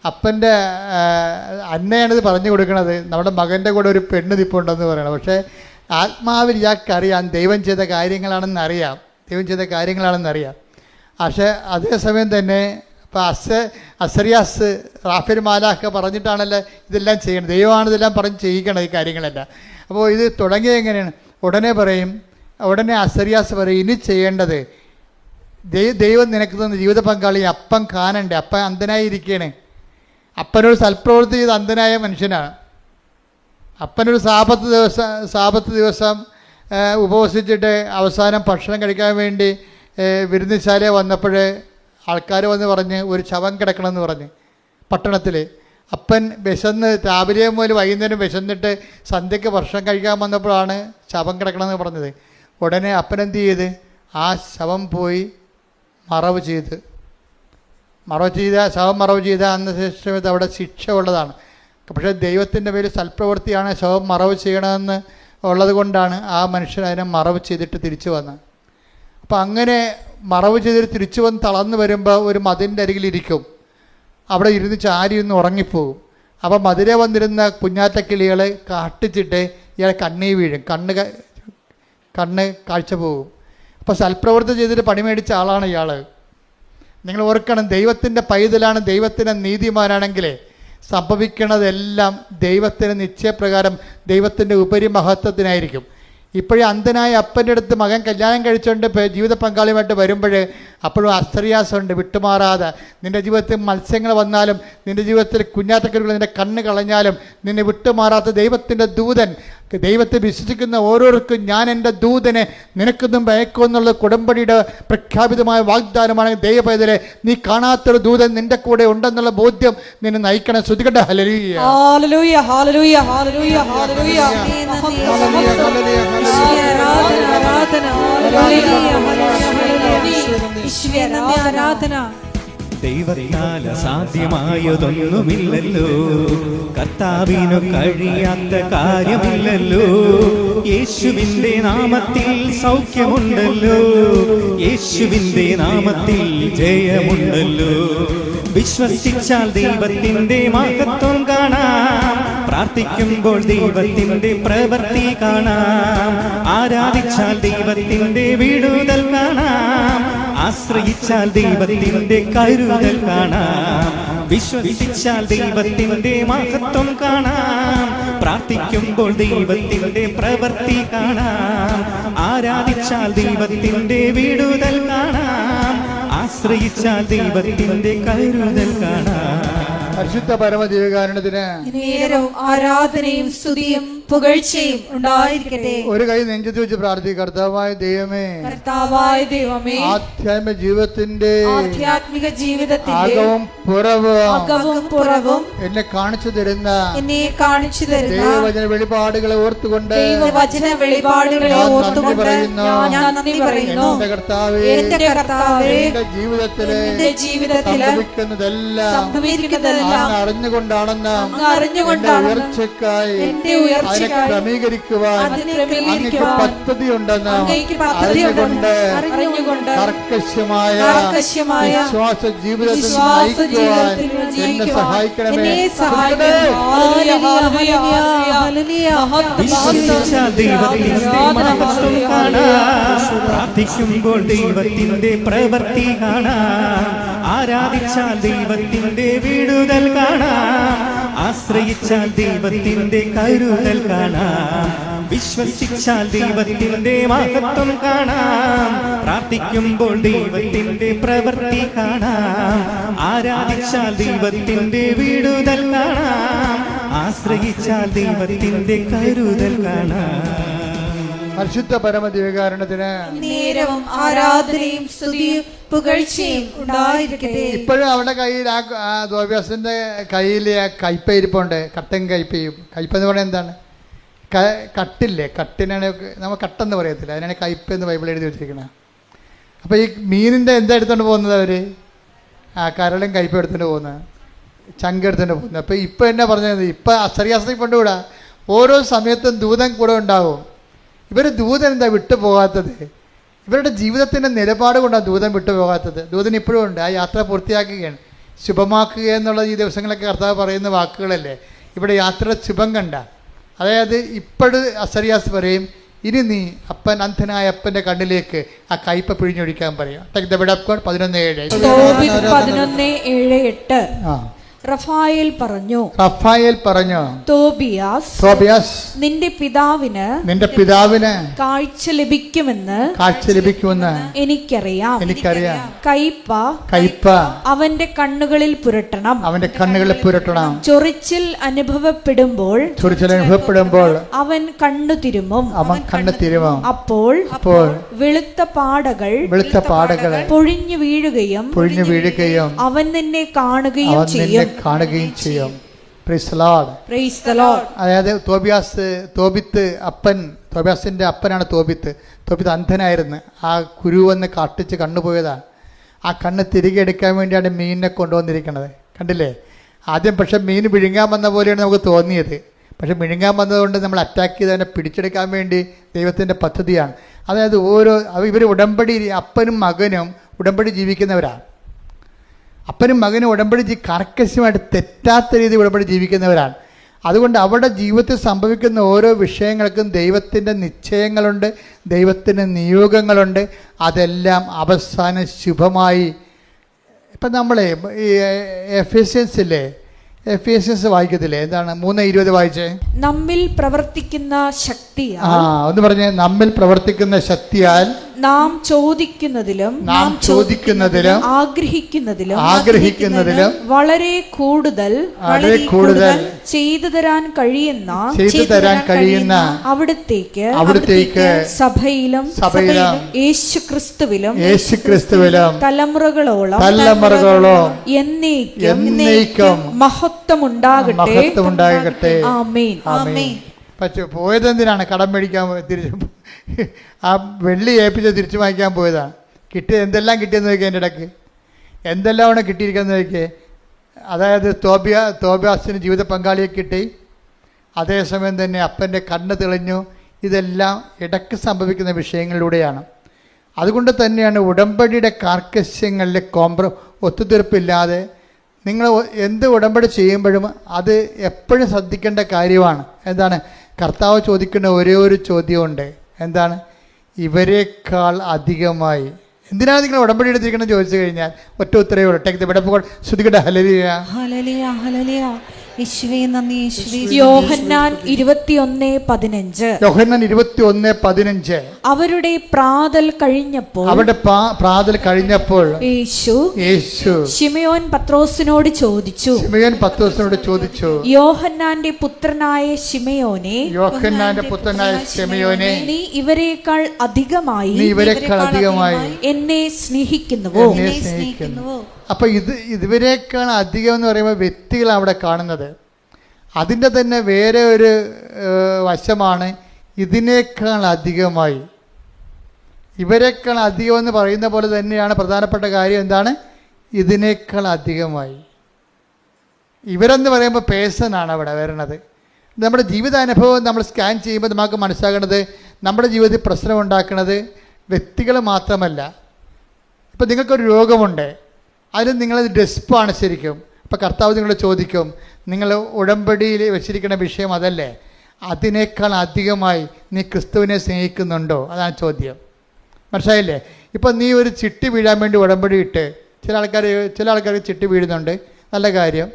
അപ്പൻ്റെ അന്നയാണിത് പറഞ്ഞു കൊടുക്കണത്, നമ്മുടെ മകൻ്റെ കൂടെ ഒരു പെണ്ണ് നിൽപ്പുണ്ടെന്ന് പറയണം. പക്ഷേ ആത്മാവിൽ ഇയാൾക്കറിയാം ദൈവം ചെയ്ത കാര്യങ്ങളാണെന്നറിയാം. പക്ഷേ അതേസമയം തന്നെ ഇപ്പോൾ അസറിയാസ് റാഫേൽ മാലാഖ പറഞ്ഞിട്ടാണല്ലോ ഇതെല്ലാം ചെയ്യണത്. ദൈവമാണ് ഇതെല്ലാം പറഞ്ഞ് ചെയ്യിക്കണം ഈ കാര്യങ്ങളെല്ലാം. അപ്പോൾ ഇത് തുടങ്ങിയത് എങ്ങനെയാണ്? ഉടനെ അസറിയാസ് പറയും, ഇനി ചെയ്യേണ്ടത് ദൈവം നിനക്ക് തന്ന ജീവിത പങ്കാളി അപ്പം കാണണ്ടേ. അപ്പം അന്ധനായിരിക്കുകയാണ്. അപ്പനൊരു സൽപ്രവൃത്തി ചെയ്ത് അന്ധനായ മനുഷ്യനാണ്. അപ്പനൊരു സാപത്ത് ദിവസം ഉപവസിച്ചിട്ട് അവസാനം ഭക്ഷണം കഴിക്കാൻ വേണ്ടി വിരുന്നുശാല വന്നപ്പോൾ ആൾക്കാർ വന്ന് പറഞ്ഞ് ഒരു ശവം കിടക്കണമെന്ന് പറഞ്ഞ് പട്ടണത്തിൽ. അപ്പൻ വിശന്ന് രാവിലെ മുതൽ വൈകുന്നേരം വിശന്നിട്ട് സന്ധ്യയ്ക്ക് ഭക്ഷണം കഴിക്കാൻ വന്നപ്പോഴാണ് ശവം കിടക്കണമെന്ന് പറഞ്ഞത്. ഉടനെ അപ്പൻ എന്ത് ചെയ്ത് ആ ശവം പോയി മറവ് ചെയ്ത് ശവം മറവ് ചെയ്ത അന്ന് ശേഷം അവിടെ ശിക്ഷ ഉള്ളതാണ്. പക്ഷേ ദൈവത്തിൻ്റെ പേരിൽ സൽപ്രവൃത്തിയാണ് ശവം മറവ് ചെയ്യണമെന്ന് ഉള്ളത് കൊണ്ടാണ് ആ മനുഷ്യൻ അതിനെ മറവ് ചെയ്തിട്ട് തിരിച്ചു വന്നത്. അപ്പം അങ്ങനെ മറവ് ചെയ്തിട്ട് തിരിച്ചു വന്ന് തളർന്നു വരുമ്പോൾ ഒരു മതിലിൻ്റെ അരികിലിരിക്കും. അവിടെ ഇരുന്ന് ചാരി ഒന്ന് ഉറങ്ങിപ്പോകും. അപ്പം മതിരെ വന്നിരുന്ന കുഞ്ഞാറ്റക്കിളികൾ കാട്ടിച്ചിട്ട് ഇയാൾ കണ്ണീ വീഴും, കണ്ണ് കാഴ്ച പോകും. അപ്പോൾ സൽപ്രവൃത്തി ചെയ്തിട്ട് പണി മേടിച്ച ആളാണ് ഇയാൾ. നിങ്ങൾ ഓർക്കണം, ദൈവത്തിൻ്റെ പൈതലാണ്, ദൈവത്തിൻ്റെ നീതിമാനാണെങ്കിൽ സംഭവിക്കുന്നതെല്ലാം ദൈവത്തിന് നിശ്ചയപ്രകാരം ദൈവത്തിൻ്റെ ഉപരി മഹത്വത്തിനായിരിക്കും. ഇപ്പോഴും അന്ധനായ അപ്പൻ്റെ അടുത്ത് മകൻ കല്യാണം കഴിച്ചുകൊണ്ട് ജീവിത പങ്കാളിയുമായിട്ട് വരുമ്പോൾ അപ്പോഴും അസ്തറിയാസമുണ്ട്. വിട്ടുമാറാതെ നിൻ്റെ ജീവിതത്തിൽ മത്സ്യങ്ങൾ വന്നാലും നിൻ്റെ ജീവിതത്തിൽ കുഞ്ഞാറ്റക്കരുകൾ നിൻ്റെ കണ്ണ് കളഞ്ഞാലും നിന്നെ വിട്ടുമാറാത്ത ദൈവത്തിൻ്റെ ദൂതൻ, ദൈവത്തെ വിശ്വസിക്കുന്ന ഓരോരുത്തർക്കും ഞാൻ എൻ്റെ ദൂതനെ നിനക്കൊന്നും ഭയക്കുമെന്നുള്ള ഉടമ്പടിയുടെ പ്രഖ്യാപിതമായ വാഗ്ദാനമാണ്. ദൈവപൈതലെ, നീ കാണാത്തൊരു ദൂതൻ നിൻ്റെ കൂടെ ഉണ്ടെന്നുള്ള ബോധ്യം നിന്നെ നയിക്കണം. ശ്രുതികട്ടെ. ഹല്ലേലൂയ, ഹല്ലേലൂയ, ഹല്ലേലൂയ, ഹല്ലേലൂയ, ഹല്ലേലൂയ. ദൈവത്താൽ അസാധ്യമായതൊന്നുമില്ലല്ലോ, കർത്താവിനു കഴിയാത്ത കാര്യമില്ലല്ലോ. യേശുവിന്റെ നാമത്തിൽ സൗഖ്യമുണ്ടല്ലോ, യേശുവിന്റെ നാമത്തിൽ ജയമുണ്ടല്ലോ. വിശ്വസിച്ചാൽ ദൈവത്തിന്റെ മഹത്വം കാണാം, പ്രാർത്ഥിക്കുമ്പോൾ ദൈവത്തിന്റെ പ്രവൃത്തി കാണാം, ആരാധിച്ചാൽ ദൈവത്തിന്റെ വിടുതൽ കാണാം, ആശ്രയിച്ചാൽ ദൈവത്തിന്റെ കരുതൽ കാണാം, വിശ്വസിച്ചാൽ ദൈവത്തിന്റെ മഹത്വം കാണാം, പ്രാർത്ഥിക്കുമ്പോൾ ദൈവത്തിന്റെ പ്രവൃത്തി കാണാം, ആരാധിച്ചാൽ ദൈവത്തിന്റെ വിടുതൽ കാണാം, ആശ്രയിച്ചാൽ ദൈവത്തിന്റെ കരുതൽ കാണാം. പരിശുദ്ധ പരമദിവ്യകാരുണ്യത്തിന് നേരവും ആരാധനയും സ്തുതിയും പുകഴ്ചയും ഉണ്ടായിരിക്കട്ടെ. ഒരു കൈ നെഞ്ചത്ത് വെച്ച് പ്രാർത്ഥിക്കുക. കർത്താവായ ദൈവമേ, കർത്താവായ ദൈവമേ, ആധ്യാത്മിക ജീവിതത്തിന്റെ ആധ്യാത്മിക ജീവിതത്തിന്റെ അകവും അകവും പുറവും എന്നെ കാണിച്ചു തരുന്ന ദൈവവചന വെളിപാടുകളെ ഓർത്തുകൊണ്ട് ഓർത്തുകൊണ്ട് ഞാൻ നന്ദി പറയുന്നു. എന്റെ കർത്താവേ, എന്റെ എന്റെ ജീവിതത്തിലെ സംഭവിക്കുന്നതെല്ലാം അറിഞ്ഞുകൊണ്ടാണെന്ന് എന്റെ ഉയർച്ചയ്ക്കായി അതിനെ ക്രമീകരിക്കുവാൻ അങ്ങേക്ക് പദ്ധതിയുണ്ടെന്ന് അറിഞ്ഞുകൊണ്ട് കർക്കശമായ വിശ്വാസ ജീവിതത്തിൽ നയിക്കുവാൻ എന്നെ സഹായിക്കണമേ. പ്രാർത്ഥിക്കുമ്പോൾ ദൈവത്തിന്റെ പ്രവൃത്തി കാണാം, ആരാധിച്ചാൽ ദൈവത്തിന്റെ വിടുതൽ കാണാം, ആശ്രയിച്ചാൽ ദൈവത്തിന്റെ കരുതൽ കാണാം, വിശ്വസിച്ചാൽ ദൈവത്തിന്റെ മഹത്വം കാണാം. പ്രാർത്ഥിക്കുമ്പോൾ ദൈവത്തിന്റെ പ്രവൃത്തി കാണാം, ആരാധിച്ചാൽ ദൈവത്തിന്റെ വിടുതൽ കാണാം, ആശ്രയിച്ചാൽ ദൈവത്തിന്റെ കരുതൽ കാണാം. പരിശുദ്ധ പരമദിവ്യകാരുണ്യത്തിന് നേരവും ആരാധനയും സ്തുതിയും പുകഴ്ചയും ഉണ്ടായിരിക്കട്ടെ. ഇപ്പോഴും അവിടെ കയ്യിൽ ആ ദ്വൈവ്യാസന്റെ കയ്യിൽ ആ കയ്പ ഇരിപ്പുണ്ട്. കട്ടൻ കയ്പയും. കയ്പ എന്ന് പറയുന്നത് എന്താണ്? കട്ടില്ലേ, കട്ടിനാണ് നമ്മൾ കട്ടെന്ന് പറയത്തില്ല, അതിനാണ് കയ്പ എന്ന് ബൈബിൾ എഴുതി വെച്ചിരിക്കുന്നത്. അപ്പോൾ ഈ മീനിൻ്റെ എന്താ എടുത്തുകൊണ്ട് പോകുന്നത് അവർ? ആ കരളും കയ്പ എടുത്തുകൊണ്ട് പോകുന്നത്, ചങ്ക എടുത്തുകൊണ്ട് പോകുന്നത്. അപ്പോൾ ഇപ്പോൾ എന്നാ പറഞ്ഞത്? ഇപ്പം അസറിയാസത്തിൽ കൊണ്ടുകൂടാ, ഓരോ സമയത്തും ദൂതൻ കൂടെ ഉണ്ടാവും. ഇവർ ദൂതൻ എന്താ വിട്ടു പോകാത്തത്? ഇവരുടെ ജീവിതത്തിൻ്റെ നിലപാട് കൊണ്ടാണ് ദൂതൻ വിട്ടു പോകാത്തത്. ദൂതൻ ഇപ്പോഴും ഉണ്ട്. ആ യാത്ര പൂർത്തിയാക്കുകയാണ്, ശുഭമാക്കുക എന്നുള്ള ഈ ദിവസങ്ങളൊക്കെ കർത്താവ് പറയുന്ന വാക്കുകളല്ലേ. ഇവിടെ യാത്ര ശുഭം കണ്ട, അതായത് ഇപ്പോഴും അസറിയാസ് പറയും, ഇനി നീ അന്ധനായ അപ്പൻ്റെ കണ്ണിലേക്ക് ആ കയ്പ പിഴിഞ്ഞൊഴിക്കാൻ പറയും. 11:7-8 റഫായേൽ പറഞ്ഞു, തോബിയാസ് നിന്റെ പിതാവിന് കാഴ്ച ലഭിക്കുമെന്ന് എനിക്കറിയാം. കയ്പ അവന്റെ കണ്ണുകളിൽ പുരട്ടണം. ചൊറിച്ചിൽ അനുഭവപ്പെടുമ്പോൾ അവൻ കണ്ണു തിരുമും. അപ്പോൾ വെളുത്ത പാടകൾ പൊഴിഞ്ഞു വീഴുകയും അവൻ നിന്നെ കാണുകയും ചെയ്യും. അതായത് തോബിയാസിന്റെ അപ്പനാണ് തോബിത്ത്. അന്ധനായിരുന്നു. ആ കുരുവെന്ന് കാട്ടിച്ച് കണ്ണുപോയതാണ്. ആ കണ്ണ് തിരികെ എടുക്കാൻ വേണ്ടിയാണ് മീനിനെ കൊണ്ടുവന്നിരിക്കുന്നത്. കണ്ടില്ലേ? ആദ്യം പക്ഷെ മീൻ വിഴുങ്ങാൻ വന്ന പോലെയാണ് നമുക്ക് തോന്നിയത്. പക്ഷെ വിഴുങ്ങാൻ വന്നതുകൊണ്ട് നമ്മൾ അറ്റാക്ക് ചെയ്ത് അതിനെ പിടിച്ചെടുക്കാൻ വേണ്ടി ദൈവത്തിൻ്റെ പദ്ധതിയാണ്. അതായത് ഇവർ ഉടമ്പടി, അപ്പനും മകനും ഉടമ്പടി ജീവിക്കുന്നവരാണ്. അപ്പനും മകനും ഉടമ്പടി കർക്കശമായിട്ട് തെറ്റാത്ത രീതിയിൽ ഉടമ്പടി ജീവിക്കുന്നവരാണ്. അതുകൊണ്ട് അവരുടെ ജീവിതത്തിൽ സംഭവിക്കുന്ന ഓരോ വിഷയങ്ങൾക്കും ദൈവത്തിൻ്റെ നിശ്ചയങ്ങളുണ്ട്, ദൈവത്തിൻ്റെ നിയോഗങ്ങളുണ്ട്. അതെല്ലാം അവസാനം ശുഭമായി. ഇപ്പം നമ്മളെ ഈ എഫേസ്യൻസ് വായിക്കത്തില്ലേ? എന്താണ് 3:20 വായിച്ചേ? നമ്മിൽ പ്രവർത്തിക്കുന്ന ശക്തിയാൽ. ഒന്ന് പറഞ്ഞേ. നമ്മിൽ പ്രവർത്തിക്കുന്ന ശക്തിയാൽ നാം ചോദിക്കുന്നതിലും ആഗ്രഹിക്കുന്നതിലും വളരെ കൂടുതൽ ചെയ്തു തരാൻ കഴിയുന്ന അവിടുത്തേക്ക് സഭയിലും യേശുക്രിസ്തുവിലും തലമുറകളോളം എന്നേക്കും മഹത്വമുണ്ടാകട്ടെ. ആമേൻ. പക്ഷെ പോയതെന്തിനാണ്? കടം മേടിക്കാൻ തിരിച്ചു, ആ വെള്ളി ഏൽപ്പിച്ച് തിരിച്ചു വാങ്ങിക്കാൻ പോയതാണ്. എന്തെല്ലാം കിട്ടിയെന്ന് നോക്കിയാൽ എൻ്റെ ഇടയ്ക്ക് എന്തെല്ലാമാണ് കിട്ടിയിരിക്കുന്നത് നോക്കിയേ. അതായത് തോബിയാസിന് ജീവിത പങ്കാളിയെ കിട്ടി, അതേസമയം തന്നെ അപ്പൻ്റെ കണ്ണ് തെളിഞ്ഞു. ഇതെല്ലാം ഇടയ്ക്ക് സംഭവിക്കുന്ന വിഷയങ്ങളിലൂടെയാണ്. അതുകൊണ്ട് തന്നെയാണ് ഉടമ്പടിയുടെ കാർക്കശ്യങ്ങളിൽ ഒത്തുതീർപ്പില്ലാതെ നിങ്ങൾ എന്ത് ഉടമ്പടി ചെയ്യുമ്പോഴും അത് എപ്പോഴും ശ്രദ്ധിക്കേണ്ട കാര്യമാണ്. എന്താണ്? കർത്താവ് ചോദിക്കുന്ന ഒരേ ഒരു ചോദ്യമുണ്ട്. എന്താണ്? ഇവരെക്കാൾ അധികമായി എന്തിനാണ് നിങ്ങൾ ഉടമ്പടി എടുത്തിരിക്കണം ചോദിച്ചു കഴിഞ്ഞാൽ ഒറ്റ ഉത്തരവേ ഉള്ളൂ. Take the bed of God. ശ്രുതികട ഹല്ലേലൂയ, ഹല്ലേലൂയ, ഹല്ലേലൂയ. യേശുവേ നന്ദി, യേശുവേ യോഹന്നാൻ 21:15. യോഹന്നാൻ 21:15. അവരുടെ പ്രാതൽ കഴിഞ്ഞപ്പോൾ അവരുടെ പ്രാതൽ കഴിഞ്ഞപ്പോൾ യേശു ശിമയോൻ പത്രോസിനോട് ചോദിച്ചു, ശിമയോൻ പത്രോസിനോട് ചോദിച്ചു, യോഹന്നാന്റെ പുത്രനായ ശിമയോനെ, നീ ഇവരെക്കാൾ അധികമായി എന്നെ സ്നേഹിക്കുന്നുവോ? അപ്പൊ ഇവരെക്കാൾ അധികം എന്ന് പറയുമ്പോൾ വ്യക്തികൾ അവിടെ കാണുന്നത്. അതിൻ്റെ തന്നെ വേറെ ഒരു വശമാണ് ഇതിനേക്കാൾ അധികമായി. ഇവരെക്കാൾ അധികം എന്ന് പറയുന്ന പോലെ തന്നെയാണ് പ്രധാനപ്പെട്ട കാര്യം എന്താണ്? ഇതിനേക്കാൾ അധികമായി. ഇവരെന്ന് പറയുമ്പോൾ പേഴ്സണാണ് അവിടെ വരുന്നത്. നമ്മുടെ ജീവിതാനുഭവം നമ്മൾ സ്കാൻ ചെയ്യുമ്പോൾ നമുക്ക് മനസ്സിലാക്കേണ്ടത് നമ്മുടെ ജീവിതത്തിൽ പ്രശ്നമുണ്ടാക്കുന്നത് വ്യക്തികൾ മാത്രമല്ല. ഇപ്പം നിങ്ങൾക്കൊരു രോഗമുണ്ട്, അതിൽ നിങ്ങളത് ഡെസ്പാണ് ശരിക്കും. അപ്പോൾ കർത്താവ് നിങ്ങളോട് ചോദിക്കും, നിങ്ങൾ ഉടമ്പടിയിൽ വെച്ചിരിക്കുന്ന വിഷയം അതല്ലേ? അതിനേക്കാൾ അധികമായി നീ ക്രിസ്തുവിനെ സ്നേഹിക്കുന്നുണ്ടോ? അതാണ് ചോദ്യം. മനസ്സിലായില്ലേ? ഇപ്പം നീ ഒരു ചിട്ടി വീഴാൻ വേണ്ടി ഉടമ്പടി ഇട്ട്, ചില ആൾക്കാർ ചിട്ടി വീഴുന്നുണ്ട്, നല്ല കാര്യം.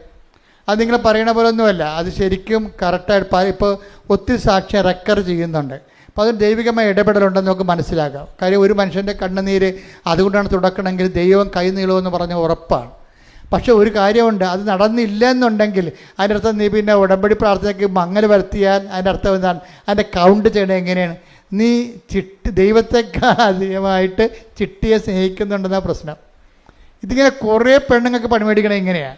അത് നിങ്ങൾ പറയണ പോലെ ഒന്നുമല്ല, അത് ശരിക്കും കറക്റ്റായിട്ട് ഇപ്പോൾ ഒത്തിരി സാക്ഷ്യം റെക്കോർഡ് ചെയ്യുന്നുണ്ട്. അപ്പോൾ അത് ദൈവികമായ ഇടപെടലുണ്ടെന്ന് നമുക്ക് മനസ്സിലാക്കാം. കാര്യം ഒരു മനുഷ്യൻ്റെ കണ്ണുനീര് അതുകൊണ്ടാണ് തുടക്കണമെങ്കിൽ ദൈവം കൈ നീളുമെന്ന് പറഞ്ഞ ഉറപ്പാണ്. പക്ഷേ ഒരു കാര്യമുണ്ട്, അത് നടന്നില്ല എന്നുണ്ടെങ്കിൽ അതിൻ്റെ അർത്ഥം നീ പിന്നെ ഉടമ്പടി പ്രാർത്ഥനയ്ക്ക് മങ്ങൽ വരുത്തിയാൽ അതിൻ്റെ അർത്ഥം എന്താണ്? അതിൻ്റെ കൗണ്ട് ചെയ്യണത് എങ്ങനെയാണ്? നീ ദൈവത്തെക്കാൾ അധികമായിട്ട് ചിട്ടിയെ സ്നേഹിക്കുന്നുണ്ടെന്ന പ്രശ്നം. ഇതിങ്ങനെ കുറേ പെണ്ണുങ്ങൾക്ക് പണിമേടിക്കണം ഇങ്ങനെയാണ്.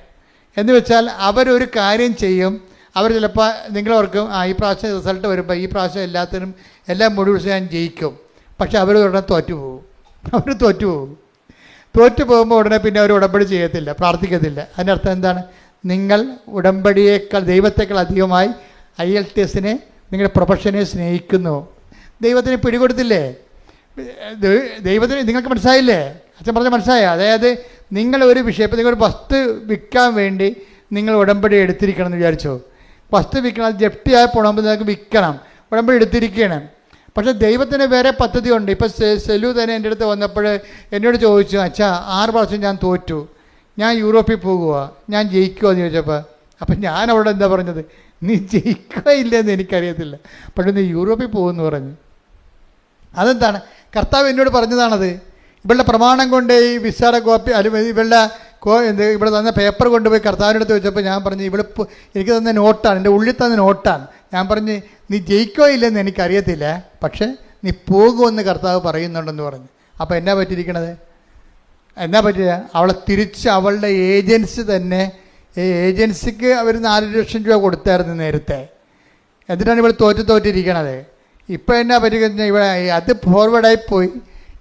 എന്ന് വെച്ചാൽ അവരൊരു കാര്യം ചെയ്യും, അവർ ചിലപ്പോൾ നിങ്ങളോർക്കും ഈ പ്രാവശ്യം റിസൾട്ട് വരുമ്പോൾ ഈ പ്രാവശ്യം എല്ലാം മുഴുവൻ ഞാൻ ജയിക്കും. പക്ഷെ അവർ ഉടനെ തോറ്റു പോകുമ്പോൾ ഉടനെ പിന്നെ അവർ ഉടമ്പടി ചെയ്യത്തില്ല, പ്രാർത്ഥിക്കത്തില്ല. അതിൻ്റെ അർത്ഥം എന്താണ്? നിങ്ങൾ ഉടമ്പടിയേക്കാൾ ദൈവത്തെക്കാൾ അധികമായി IELTS-നെ നിങ്ങളുടെ പ്രൊഫഷനെ സ്നേഹിക്കുന്നു. ദൈവത്തിന് പിടികൊടുത്തില്ലേ? ദൈവത്തിന് നിങ്ങൾക്ക് മനസ്സിലായില്ലേ? അച്ഛൻ പറഞ്ഞ മനസ്സിലായോ? അതായത് നിങ്ങൾ ഒരു വിഷയം, ഇപ്പോൾ നിങ്ങളൊരു വസ്തു വിൽക്കാൻ വേണ്ടി നിങ്ങൾ ഉടമ്പടി എടുത്തിരിക്കണം എന്ന് വിചാരിച്ചോ? വസ്തു വിൽക്കണം, അത് ജപ്തിയായി പോകണമെങ്കിൽ നിങ്ങൾക്ക് വിൽക്കണം, ഉടമ്പടി എടുത്തിരിക്കണം. പക്ഷേ ദൈവത്തിന് വേറെ പദ്ധതി ഉണ്ട്. ഇപ്പോൾ സെലു തന്നെ എൻ്റെ അടുത്ത് വന്നപ്പോൾ എന്നോട് ചോദിച്ചു, അച്ഛാ 6 പ്രാവശ്യം ഞാൻ തോറ്റു, ഞാൻ യൂറോപ്പിൽ പോകുക, ഞാൻ ജയിക്കുമോ എന്ന് ചോദിച്ചപ്പോൾ, അപ്പം ഞാൻ അവിടെ എന്താ പറഞ്ഞത്? നീ ജയിക്കുക ഇല്ലെന്ന് എനിക്കറിയത്തില്ല, പക്ഷേ നീ യൂറോപ്പിൽ പോകുമെന്ന് പറഞ്ഞു. അതെന്താണ്? കർത്താവ് എന്നോട് പറഞ്ഞതാണത്. ഇവളുടെ പ്രമാണം കൊണ്ട് ഈ വിസയുടെ കോപ്പി അല്ലെങ്കിൽ ഇവിടെ തന്ന പേപ്പർ കൊണ്ടുപോയി കർത്താവിനടുത്ത് വെച്ചപ്പോൾ ഞാൻ പറഞ്ഞു, എനിക്ക് തന്ന നോട്ടാണ്, എൻ്റെ ഉള്ളിൽ തന്ന നോട്ടാണ്. ഞാൻ പറഞ്ഞ് നീ ജയിക്കോ ഇല്ലെന്ന് എനിക്കറിയത്തില്ല, പക്ഷേ നീ പോകുമെന്ന് കർത്താവ് പറയുന്നുണ്ടെന്ന് പറഞ്ഞു. അപ്പോൾ എന്നാ പറ്റിയിരിക്കണത്? അവളെ തിരിച്ച് അവളുടെ ഏജൻസി തന്നെ, ഏജൻസിക്ക് അവർ 4 ലക്ഷം രൂപ കൊടുത്തായിരുന്നു നേരത്തെ. എന്നിട്ടാണ് ഇവൾ തോറ്റിരിക്കണത്. ഇപ്പോൾ എന്നാ പറ്റിക്കഴിഞ്ഞാൽ ഇവിടെ അത് ഫോർവേഡായി പോയി.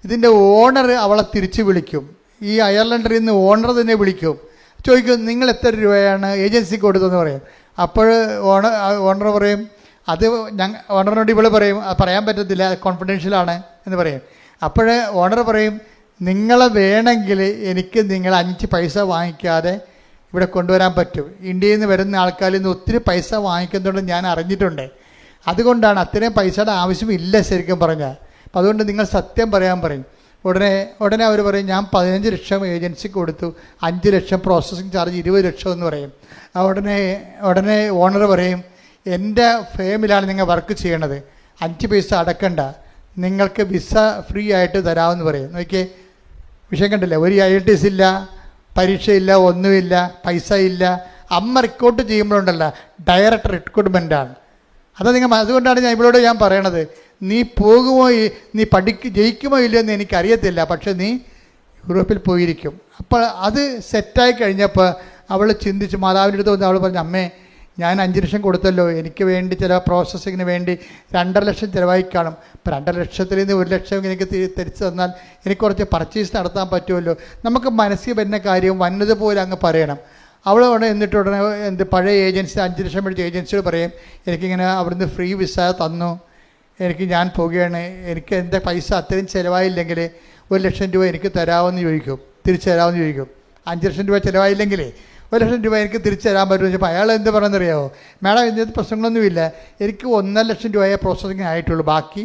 ഇതിൻ്റെ ഓണർ അവളെ തിരിച്ച് വിളിക്കും. ഈ അയർലൻഡിൽ നിന്ന് ഓണർ തന്നെ വിളിക്കും, ചോദിക്കും നിങ്ങൾ എത്ര രൂപയാണ് ഏജൻസിക്ക് കൊടുത്തതെന്ന് പറയും. അപ്പോൾ ഓണർ പറയും, അത് ഓണറിനോട് ഇവൾ പറയും അത് പറയാൻ പറ്റത്തില്ല, കോൺഫിഡൻഷ്യലാണ് എന്ന് പറയും. അപ്പോൾ ഓണർ പറയും, നിങ്ങളെ വേണമെങ്കിൽ എനിക്ക് നിങ്ങൾ 5 പൈസ വാങ്ങിക്കാതെ ഇവിടെ കൊണ്ടുവരാൻ പറ്റും. ഇന്ത്യയിൽ നിന്ന് വരുന്ന ആൾക്കാരിൽ നിന്ന് ഒത്തിരി പൈസ വാങ്ങിക്കുന്നുണ്ട് ഞാൻ അറിഞ്ഞിട്ടുണ്ട്. അതുകൊണ്ടാണ് അത്രയും പൈസയുടെ ആവശ്യമില്ല ശരിക്കും പറഞ്ഞാൽ. അപ്പോൾ അതുകൊണ്ട് നിങ്ങൾ സത്യം പറയാൻ പറയും. ഉടനെ അവർ പറയും, ഞാൻ 15 ലക്ഷം ഏജൻസിക്ക് കൊടുത്തു, 5 ലക്ഷം പ്രോസസ്സിങ് ചാർജ് 20 ലക്ഷം എന്ന് പറയും. ഉടനെ ഓണർ പറയും, എൻ്റെ ഫേമിലാണ് നിങ്ങൾ വർക്ക് ചെയ്യണത്, 5 പൈസ അടക്കണ്ട, നിങ്ങൾക്ക് വിസ ഫ്രീ ആയിട്ട് തരാമെന്ന് പറയും. നോക്കിയേ, വിഷയം കണ്ടില്ല? ഒരു IELTS ഇല്ല, പരീക്ഷയില്ല, ഒന്നുമില്ല, പൈസ ഇല്ല. അമ്മ റിക്രൂട്ട് ചെയ്യുമ്പോഴുണ്ടല്ല, ഡയറക്റ്റ് റിക്രൂട്ട്മെൻറ്റാണ്. അതുകൊണ്ടാണ് ഇവളോട് ഞാൻ പറയണത്, നീ പോകുമോ, നീ ജയിക്കുമോ ഇല്ലയോ എന്ന് എനിക്കറിയത്തില്ല, പക്ഷെ നീ യൂറോപ്പിൽ പോയിരിക്കും. അപ്പോൾ അത് സെറ്റായി കഴിഞ്ഞപ്പോൾ അവൾ ചിന്തിച്ച് മാതാവിൻ്റെ അടുത്ത് വന്ന് അവൾ പറഞ്ഞു, അമ്മേ ഞാൻ 5 ലക്ഷം കൊടുത്തല്ലോ, എനിക്ക് വേണ്ടി ചില പ്രോസസ്സിങ്ങിന് വേണ്ടി 2.5 ലക്ഷം ചിലവായി കാണും. അപ്പോൾ 2.5 ലക്ഷത്തിൽ നിന്ന് 1 ലക്ഷം എനിക്ക് തിരിച്ചു തന്നാൽ എനിക്ക് കുറച്ച് പർച്ചേസ് നടത്താൻ പറ്റുമല്ലോ. നമുക്ക് മനസ്സിൽ വരുന്ന കാര്യം വന്നതുപോലെ അങ്ങ് പറയണം. അവളോട് ഉടനെ പഴയ ഏജൻസി 5 ലക്ഷം മേടിച്ച ഏജൻസിയോട് പറയും, എനിക്കിങ്ങനെ അവിടുന്ന് ഫ്രീ വിസ തന്നു, ഞാൻ പോവുകയാണ്, എനിക്ക് എൻ്റെ പൈസ അത്രയും ചിലവായില്ലെങ്കിൽ 1 ലക്ഷം രൂപ എനിക്ക് തരാമെന്ന് ചോദിക്കും, തിരിച്ചു തരാമെന്ന് ചോദിക്കും. 5 ലക്ഷം രൂപ ചിലവായില്ലെങ്കിൽ 1 ലക്ഷം രൂപ എനിക്ക് തിരിച്ചു തരാൻ പറ്റുമെന്ന് ചോദിച്ചപ്പോൾ അയാൾ എന്ത് പറയുന്നറിയാമോ? മാഡം ഇതിനകത്ത് പ്രശ്നങ്ങളൊന്നുമില്ല, എനിക്ക് 1.5 ലക്ഷം രൂപയെ പ്രോസസ്സിങ് ആയിട്ടുള്ളൂ, ബാക്കി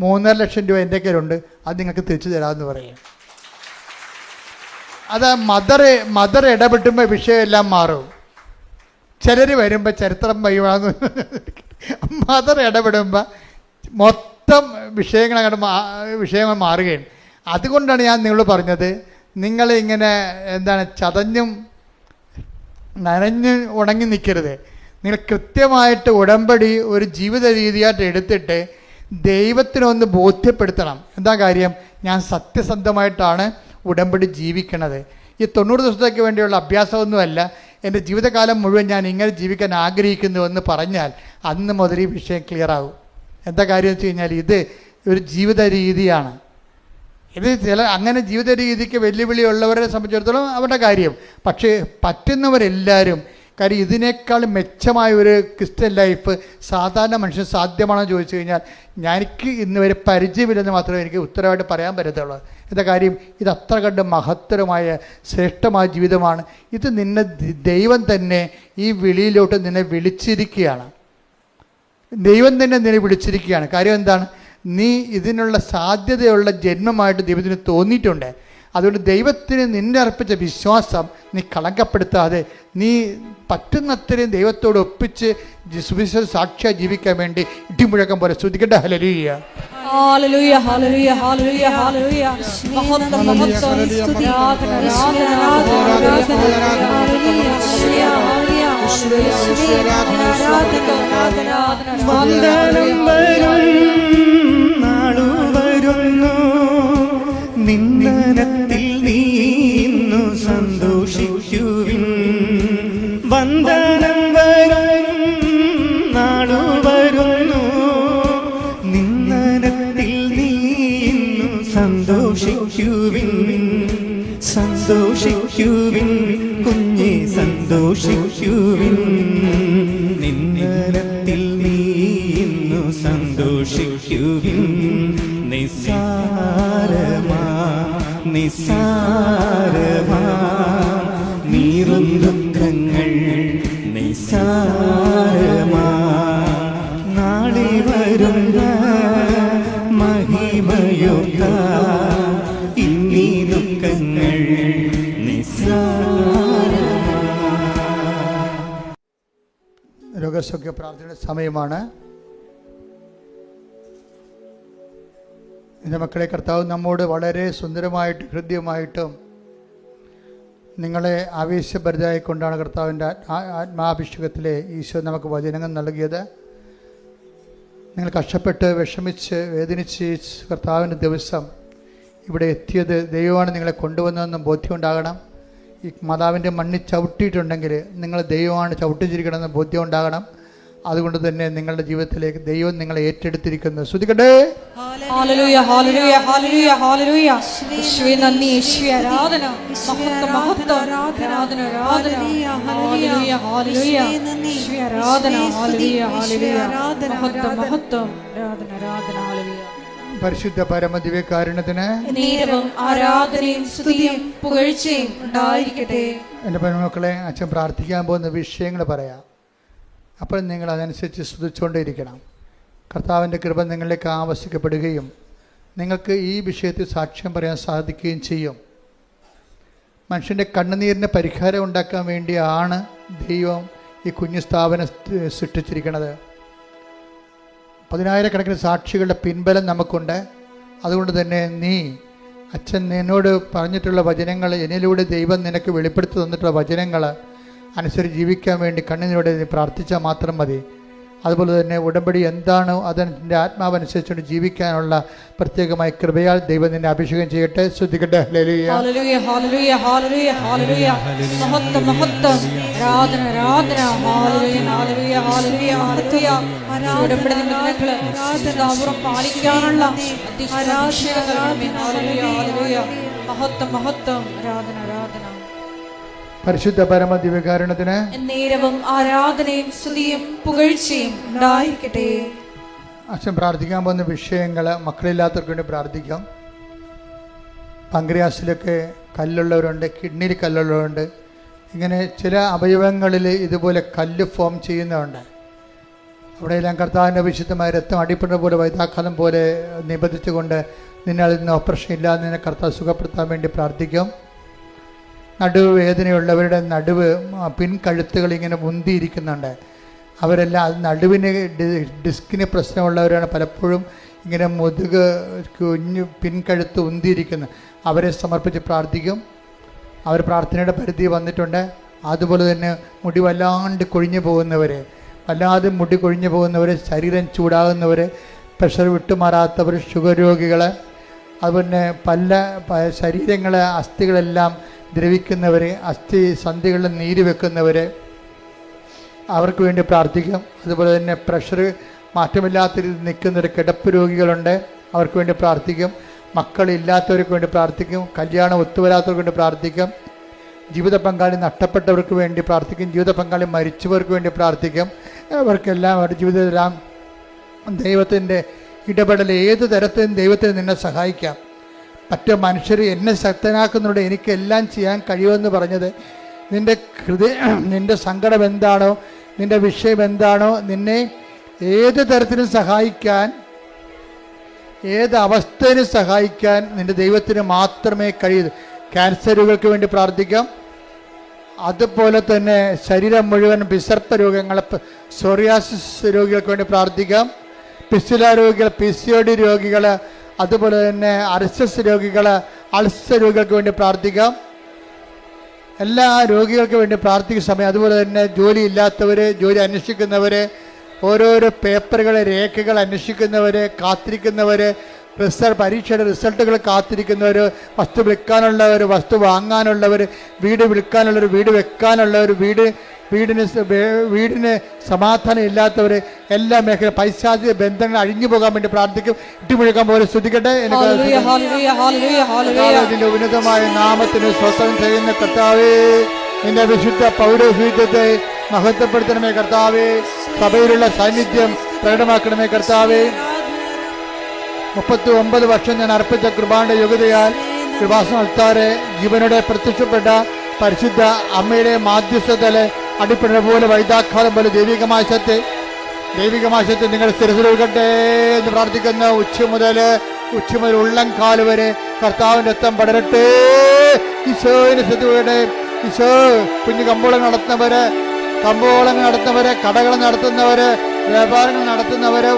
3.5 ലക്ഷം രൂപ എൻ്റെ കയ്യിലുണ്ട്, അത് നിങ്ങൾക്ക് തിരിച്ചു തരാമെന്ന് പറയും. അത് മദർ ഇടപെട്ടുമ്പോൾ വിഷയമെല്ലാം മാറും. ചിലർ വരുമ്പോൾ ചരിത്രം വൈവാന്ന് മദർ ഇടപെടുമ്പോൾ മൊത്തം വിഷയങ്ങൾ മാറുകയാണ്. അതുകൊണ്ടാണ് ഞാൻ നിങ്ങളോട് പറഞ്ഞത്, നിങ്ങളിങ്ങനെ ചതഞ്ഞും നനഞ്ഞ് ഉണങ്ങി നിൽക്കരുത്. നിങ്ങൾ കൃത്യമായിട്ട് ഉടമ്പടി ഒരു ജീവിത രീതിയായിട്ട് എടുത്തിട്ട് ദൈവത്തിനൊന്ന് ബോധ്യപ്പെടുത്തണം. എന്താ കാര്യം? ഞാൻ സത്യസന്ധമായിട്ടാണ് ഉടമ്പടി ജീവിക്കണത്. ഈ 90 ദിവസത്തേക്ക് വേണ്ടിയുള്ള അഭ്യാസമൊന്നുമല്ല, എൻ്റെ ജീവിതകാലം മുഴുവൻ ഞാൻ ഇങ്ങനെ ജീവിക്കാൻ ആഗ്രഹിക്കുന്നു എന്ന് പറഞ്ഞാൽ അന്ന് മുതൽ ഈ വിഷയം ക്ലിയർ ആകും. എന്താ കാര്യം എന്ന് വെച്ച് കഴിഞ്ഞാൽ ഇത് ഒരു ജീവിത രീതിയാണ്. ഇത് അങ്ങനെ ജീവിത രീതിക്ക് വെല്ലുവിളിയുള്ളവരെ സംബന്ധിച്ചിടത്തോളം അവരുടെ കാര്യം. പക്ഷേ പറ്റുന്നവരെല്ലാവരും, കാര്യം ഇതിനേക്കാൾ മെച്ചമായ ഒരു ക്രിസ്ത്യൻ ലൈഫ് സാധാരണ മനുഷ്യൻ സാധ്യമാണെന്ന് ചോദിച്ചു കഴിഞ്ഞാൽ എനിക്ക് ഇന്ന് വരെ പരിചയമില്ലെന്ന് മാത്രമേ എനിക്ക് ഉത്തരവായിട്ട് പറയാൻ പറ്റത്തുള്ളൂ. എന്താ കാര്യം? ഇത് അത്ര കണ്ട് മഹത്തരമായ ശ്രേഷ്ഠമായ ജീവിതമാണ്. ഇത് നിന്നെ ദൈവം തന്നെ ഈ വിളിയിലോട്ട് നിന്നെ വിളിച്ചിരിക്കുകയാണ്. ദൈവം തന്നെ നിന്നെ വിളിച്ചിരിക്കുകയാണ്. കാര്യം എന്താണ്? നീ ഇതിനുള്ള സാധ്യതയുള്ള ജന്മമായിട്ട് ദൈവത്തിന് തോന്നിയിട്ടുണ്ട്. അതുകൊണ്ട് ദൈവത്തിന് നിന്നെ അർപ്പിച്ച വിശ്വാസം നീ കളങ്കപ്പെടുത്താതെ നീ പറ്റുന്നത്രയും ദൈവത്തോട് ഒപ്പിച്ച് സുവിശേഷ സാക്ഷിയായി ജീവിക്കാൻ വേണ്ടി ഇടിമുഴക്കം പോലെ സ്തുതിക്കട്ടെ. ഹല്ലേലൂയ, ഹല്ലേലൂയ, ഹല്ലേലൂയ, ഹല്ലേലൂയ, ഹല്ലേലൂയ. മഹത്വം, മഹത്വം, സ്തുതി, ആരാധന, വന്ദനം വരും നാളു വരുന്നു, നിന്ദനത്തിൽ നീ ഇന്നു സന്തോഷിക്കുവിൻ. വന്ദനം വരും നാളു വരുന്നു, നിന്ദനത്തിൽ നീ ഇന്നു സന്തോഷിക്കുവിൻ. സന്തോഷിക്കുവിൻ കുഞ്ഞെ, സന്തോഷിക്കുവിൻ. നിന്ദനത്തിൽ നീ ഇന്നു സന്തോഷിക്കുവിൻ. നിസാരമാ നിസാരമാ നീറും ദുഃഖങ്ങൾ നിസാരമാ, നാളെ വരുന്ന മഹിമയൊക്ക ഇന്നീ ദുഃഖങ്ങൾ നിസാരമാ. രോഗസൗഖ്യ പ്രാർത്ഥനയുടെ സമയമാണ്. എൻ്റെ മക്കളെ, കർത്താവ് നമ്മോട് വളരെ സുന്ദരമായിട്ടും ഹൃദ്യമായിട്ടും നിങ്ങളെ ആവേശഭരിതരായിക്കൊണ്ടാണ് കർത്താവിൻ്റെ ആത്മാഭിഷേകത്തിലെ ഈശോ നമുക്ക് വചനങ്ങൾ നൽകിയത്. നിങ്ങൾ കഷ്ടപ്പെട്ട് വിഷമിച്ച് വേദനിച്ച് കർത്താവിൻ്റെ ദിവസം ഇവിടെ എത്തിയത് ദൈവമാണ് നിങ്ങളെ കൊണ്ടുവന്നതെന്നും ബോധ്യമുണ്ടാകണം. ഈ മാതാവിൻ്റെ മണ്ണിൽ ചവിട്ടിയിട്ടുണ്ടെങ്കിൽ നിങ്ങൾ ദൈവമാണ് ചവിട്ടിച്ചിരിക്കണമെന്ന് ബോധ്യം ഉണ്ടാകണം. അതുകൊണ്ട് തന്നെ നിങ്ങളുടെ ജീവിതത്തിലേക്ക് ദൈവം നിങ്ങളെ ഏറ്റെടുത്തിരിക്കുന്നു. സ്തുതിക്കട്ടെ. ഹല്ലേലൂയ, ഹല്ലേലൂയ, ഹല്ലേലൂയ, ഹല്ലേലൂയ. യേശുവേ നന്ദി, യേശുവേ ആരാധന, മഹത്വം, മഹത്വം, ആരാധന, ആരാധന. ഹല്ലേലൂയ, ഹല്ലേലൂയ, യേശുവേ ആരാധന, ഹല്ലേലൂയ, ഹല്ലേലൂയ, മഹത്വം, മഹത്വം, ആരാധന, ആരാധന, ഹല്ലേലൂയ. പരിശുദ്ധ പരമദിവ്യകാരുണ്യത്തിന് നേരവും ആരാധനയും സ്തുതിയും പുകഴ്ചയും ഉണ്ടായിരിക്കട്ടെ. എൻ്റെ പെൺമക്കളെ, അച്ഛൻ പ്രാർത്ഥിക്കാൻ പോകുന്ന വിഷയങ്ങൾ പറയാം. അപ്പോൾ നിങ്ങൾ അതനുസരിച്ച് സ്തുതിച്ചുകൊണ്ടേയിരിക്കണം. കർത്താവിൻ്റെ കൃപ നിങ്ങളിലേക്ക് ആവശ്യിക്കപ്പെടുകയും നിങ്ങൾക്ക് ഈ വിഷയത്തിൽ സാക്ഷ്യം പറയാൻ സാധിക്കുകയും ചെയ്യും. മനുഷ്യൻ്റെ കണ്ണുനീരിന് പരിഹാരം ഉണ്ടാക്കാൻ വേണ്ടിയാണ് ദൈവം ഈ കുഞ്ഞു സ്ഥാപനം സൃഷ്ടിച്ചിരിക്കുന്നത്. 10,000-കണക്കിന് സാക്ഷികളുടെ പിൻബലം നമുക്കുണ്ട്. അതുകൊണ്ട് തന്നെ നീ അച്ഛൻ നിന്നോട് പറഞ്ഞിട്ടുള്ള വചനങ്ങൾ, എന്നിലൂടെ ദൈവം നിനക്ക് വെളിപ്പെടുത്തി തന്നിട്ടുള്ള വചനങ്ങൾ അനുസരിച്ച് ജീവിക്കാൻ വേണ്ടി കണ്ണിനോടെ നീ പ്രാർത്ഥിച്ചാൽ മാത്രം മതി. അതുപോലെ തന്നെ ഉടമ്പടി എന്താണോ അതിൻ്റെ ആത്മാവനുസരിച്ചുകൊണ്ട് ജീവിക്കാനുള്ള പ്രത്യേകമായ കൃപയാൽ ദൈവം നിന്നെ അഭിഷേകം ചെയ്യട്ടെ. ശ്രദ്ധിക്കട്ടെ. ഹല്ലേലൂയ, ഹല്ലേലൂയ, ഹല്ലേലൂയ, ഹല്ലേലൂയ, ഹല്ലേലൂയ. മഹത്വം, മഹത്വം, ആരാധന, ആരാധന. ഹല്ലേലൂയ, ഹല്ലേലൂയ, ഹല്ലേലൂയ, ഹല്ലേലൂയ. ഉടമ്പടി നിബന്ധനകള് വിശുദ്ധാപൂർവ്വം പാലിക്കാനുള്ള അതിശയങ്ങൾ. ഹല്ലേലൂയ, ഹല്ലേലൂയ, മഹത്വം, മഹത്വം, ആരാധന, ആരാധന. പരിശുദ്ധ പരമദിവ്യകാരുണ്യത്തിന് നേരവും ആരാധനയും സ്തുതിയും പുകഴ്ചയും ഉണ്ടായിരിക്കട്ടെ. അച്ഛൻ പ്രാർത്ഥിക്കാൻ പോകുന്ന വിഷയങ്ങൾ മക്കളില്ലാത്തവർക്ക് വേണ്ടി പ്രാർത്ഥിക്കാം. പങ്ക്രിയാസിലൊക്കെ കല്ലുള്ളവരുണ്ട്, കിഡ്നിയിൽ കല്ലുള്ളവരുണ്ട്. ഇങ്ങനെ ചില അവയവങ്ങളിൽ ഇതുപോലെ കല്ല് ഫോം ചെയ്യുന്നതുണ്ട്. അവിടെയെല്ലാം കർത്താവിൻ്റെ വിശുദ്ധമായ രക്തം അടിപ്പെടുന്ന പോലെ വൈദ്യാഘാതം പോലെ നിബന്ധിച്ചുകൊണ്ട് നിന്നെ അതിൽ നിന്ന് ഓപ്പറേഷൻ ഇല്ലാതെ നിന്നെ കർത്താവ് സുഖപ്പെടുത്താൻ വേണ്ടി പ്രാർത്ഥിക്കും. നടുവ് വേദനയുള്ളവരുടെ നടുവ് പിൻകഴുത്തുകൾ ഇങ്ങനെ മുന്തിയിരിക്കുന്നുണ്ട്. അവരെല്ലാം അത് നടുവിന് ഡിസ്കിന് പ്രശ്നമുള്ളവരാണ്. പലപ്പോഴും ഇങ്ങനെ മുതുക് പിൻകഴുത്ത് ഉന്തിയിരിക്കുന്നത്. അവരെ സമർപ്പിച്ച് പ്രാർത്ഥിക്കും. അവർ പ്രാർത്ഥനയുടെ പരിധി വന്നിട്ടുണ്ട്. അതുപോലെ തന്നെ മുടി വല്ലാണ്ട് കൊഴിഞ്ഞു പോകുന്നവർ, വല്ലാതെ മുടി കൊഴിഞ്ഞു പോകുന്നവർ, ശരീരം ചൂടാകുന്നവർ, പ്രഷർ വിട്ടുമാറാത്തവർ, ഷുഗർ രോഗികൾ, അതുപോലെ ശരീരങ്ങളെ അസ്ഥികളെല്ലാം ദ്രവിക്കുന്നവർ, അസ്ഥി സന്ധികളിൽ നീര് വെക്കുന്നവർ, അവർക്ക് വേണ്ടി പ്രാർത്ഥിക്കും. അതുപോലെ തന്നെ പ്രഷർ മാറ്റമില്ലാത്ത രീതിയിൽ നിൽക്കുന്നൊരു കിടപ്പ് രോഗികളുണ്ട്, അവർക്ക് വേണ്ടി പ്രാർത്ഥിക്കും. മക്കളില്ലാത്തവർക്ക് വേണ്ടി പ്രാർത്ഥിക്കും. കല്യാണം ഒത്തുവരാത്തവർക്ക് വേണ്ടി പ്രാർത്ഥിക്കും. ജീവിത പങ്കാളി നഷ്ടപ്പെട്ടവർക്ക് വേണ്ടി പ്രാർത്ഥിക്കും. ജീവിത പങ്കാളി മരിച്ചവർക്ക് വേണ്ടി പ്രാർത്ഥിക്കും. അവർക്കെല്ലാം അവരുടെ ജീവിതത്തിലെല്ലാം ദൈവത്തിൻ്റെ ഇടപെടൽ ഏത് തരത്തിലും ദൈവത്തിന് നിന്നെ സഹായിക്കാം. മറ്റു മനുഷ്യർ എന്നെ ശക്തനാക്കുന്നുണ്ട്, എനിക്കെല്ലാം ചെയ്യാൻ കഴിയുമെന്ന് പറഞ്ഞത് നിൻ്റെ സങ്കടം എന്താണോ, നിൻ്റെ വിഷയം എന്താണോ, നിന്നെ ഏത് തരത്തിലും സഹായിക്കാൻ, ഏത് അവസ്ഥയിലും സഹായിക്കാൻ നിൻ്റെ ദൈവത്തിന് മാത്രമേ കഴിയൂ. ക്യാൻസർ രോഗികൾക്ക് വേണ്ടി പ്രാർത്ഥിക്കാം. അതുപോലെ തന്നെ ശരീരം മുഴുവൻ വിസർപ്പ രോഗങ്ങൾ, സോറിയാസിസ് രോഗികൾക്ക് വേണ്ടി പ്രാർത്ഥിക്കാം. പിസ്തുല രോഗികൾ, PCOD രോഗികൾ, അതുപോലെ തന്നെ അർസസ് രോഗികൾ, അൾസർ രോഗികൾക്ക് വേണ്ടി പ്രാർത്ഥിക്കാം. എല്ലാ രോഗികൾക്ക് വേണ്ടി പ്രാർത്ഥിക്കുന്ന സമയം അതുപോലെ തന്നെ ജോലി ഇല്ലാത്തവർ, ജോലി അന്വേഷിക്കുന്നവർ, ഓരോരോ പേപ്പറുകൾ, രേഖകൾ അന്വേഷിക്കുന്നവർ, കാത്തിരിക്കുന്നവർ, പരീക്ഷയുടെ റിസൾട്ടുകൾ കാത്തിരിക്കുന്നവർ, വസ്തു വിൽക്കാനുള്ളവർ, വസ്തു വാങ്ങാനുള്ളവർ, വീട് വിൽക്കാനുള്ളവർ, വീട് വെക്കാനുള്ളവർ, വീടിന് സമാധാനം ഇല്ലാത്തവർ, എല്ലാ മേഖല പൈശാചിക ബന്ധങ്ങൾ അഴിഞ്ഞു പോകാൻ വേണ്ടി പ്രാർത്ഥിക്കും. ഇട്ടുമുഴുക്കാൻ പോലെ സ്തുതിക്കട്ടെ. ഇതിന്റെ ഉന്നതമായ നാമത്തിന് സ്വസ്ഥം ചെയ്യുന്ന കർത്താവേ, നിന്റെ വിശുദ്ധ പൗരോഹിത്യത്തെ മഹത്വപ്പെടുത്തണമേ കർത്താവേ. സഭയിലുള്ള സാന്നിധ്യം പ്രകടമാക്കണമേ കർത്താവേ. 39 വർഷം ഞാൻ അർപ്പിച്ച കൃപാന്റെ യോഗ്യതയാൽ കൃപാസന അൾത്താരെ ജീവനോടെ പ്രത്യക്ഷപ്പെട്ട പരിശുദ്ധ അമ്മയുടെ മാധ്യസ്ഥതയിലെ അടിപ്പിട പോലെ വൈദാഘാതം പോലെ ദൈവികമായ ശക്തി നിങ്ങൾ സ്ഥിരപ്പെടുകട്ടെ എന്ന് പ്രാർത്ഥിക്കുന്ന ഉച്ച മുതൽ ഉള്ളംകാല് വരെ കർത്താവിൻ്റെ രക്തം പടരട്ടെ. ഈശോയിന് ശ്രദ്ധയുടെ ഈശോ കുഞ്ഞു കമ്പോളങ്ങൾ നടത്തുന്നവര്, കടകൾ നടത്തുന്നവര്, വ്യാപാരങ്ങൾ നടത്തുന്നവര്,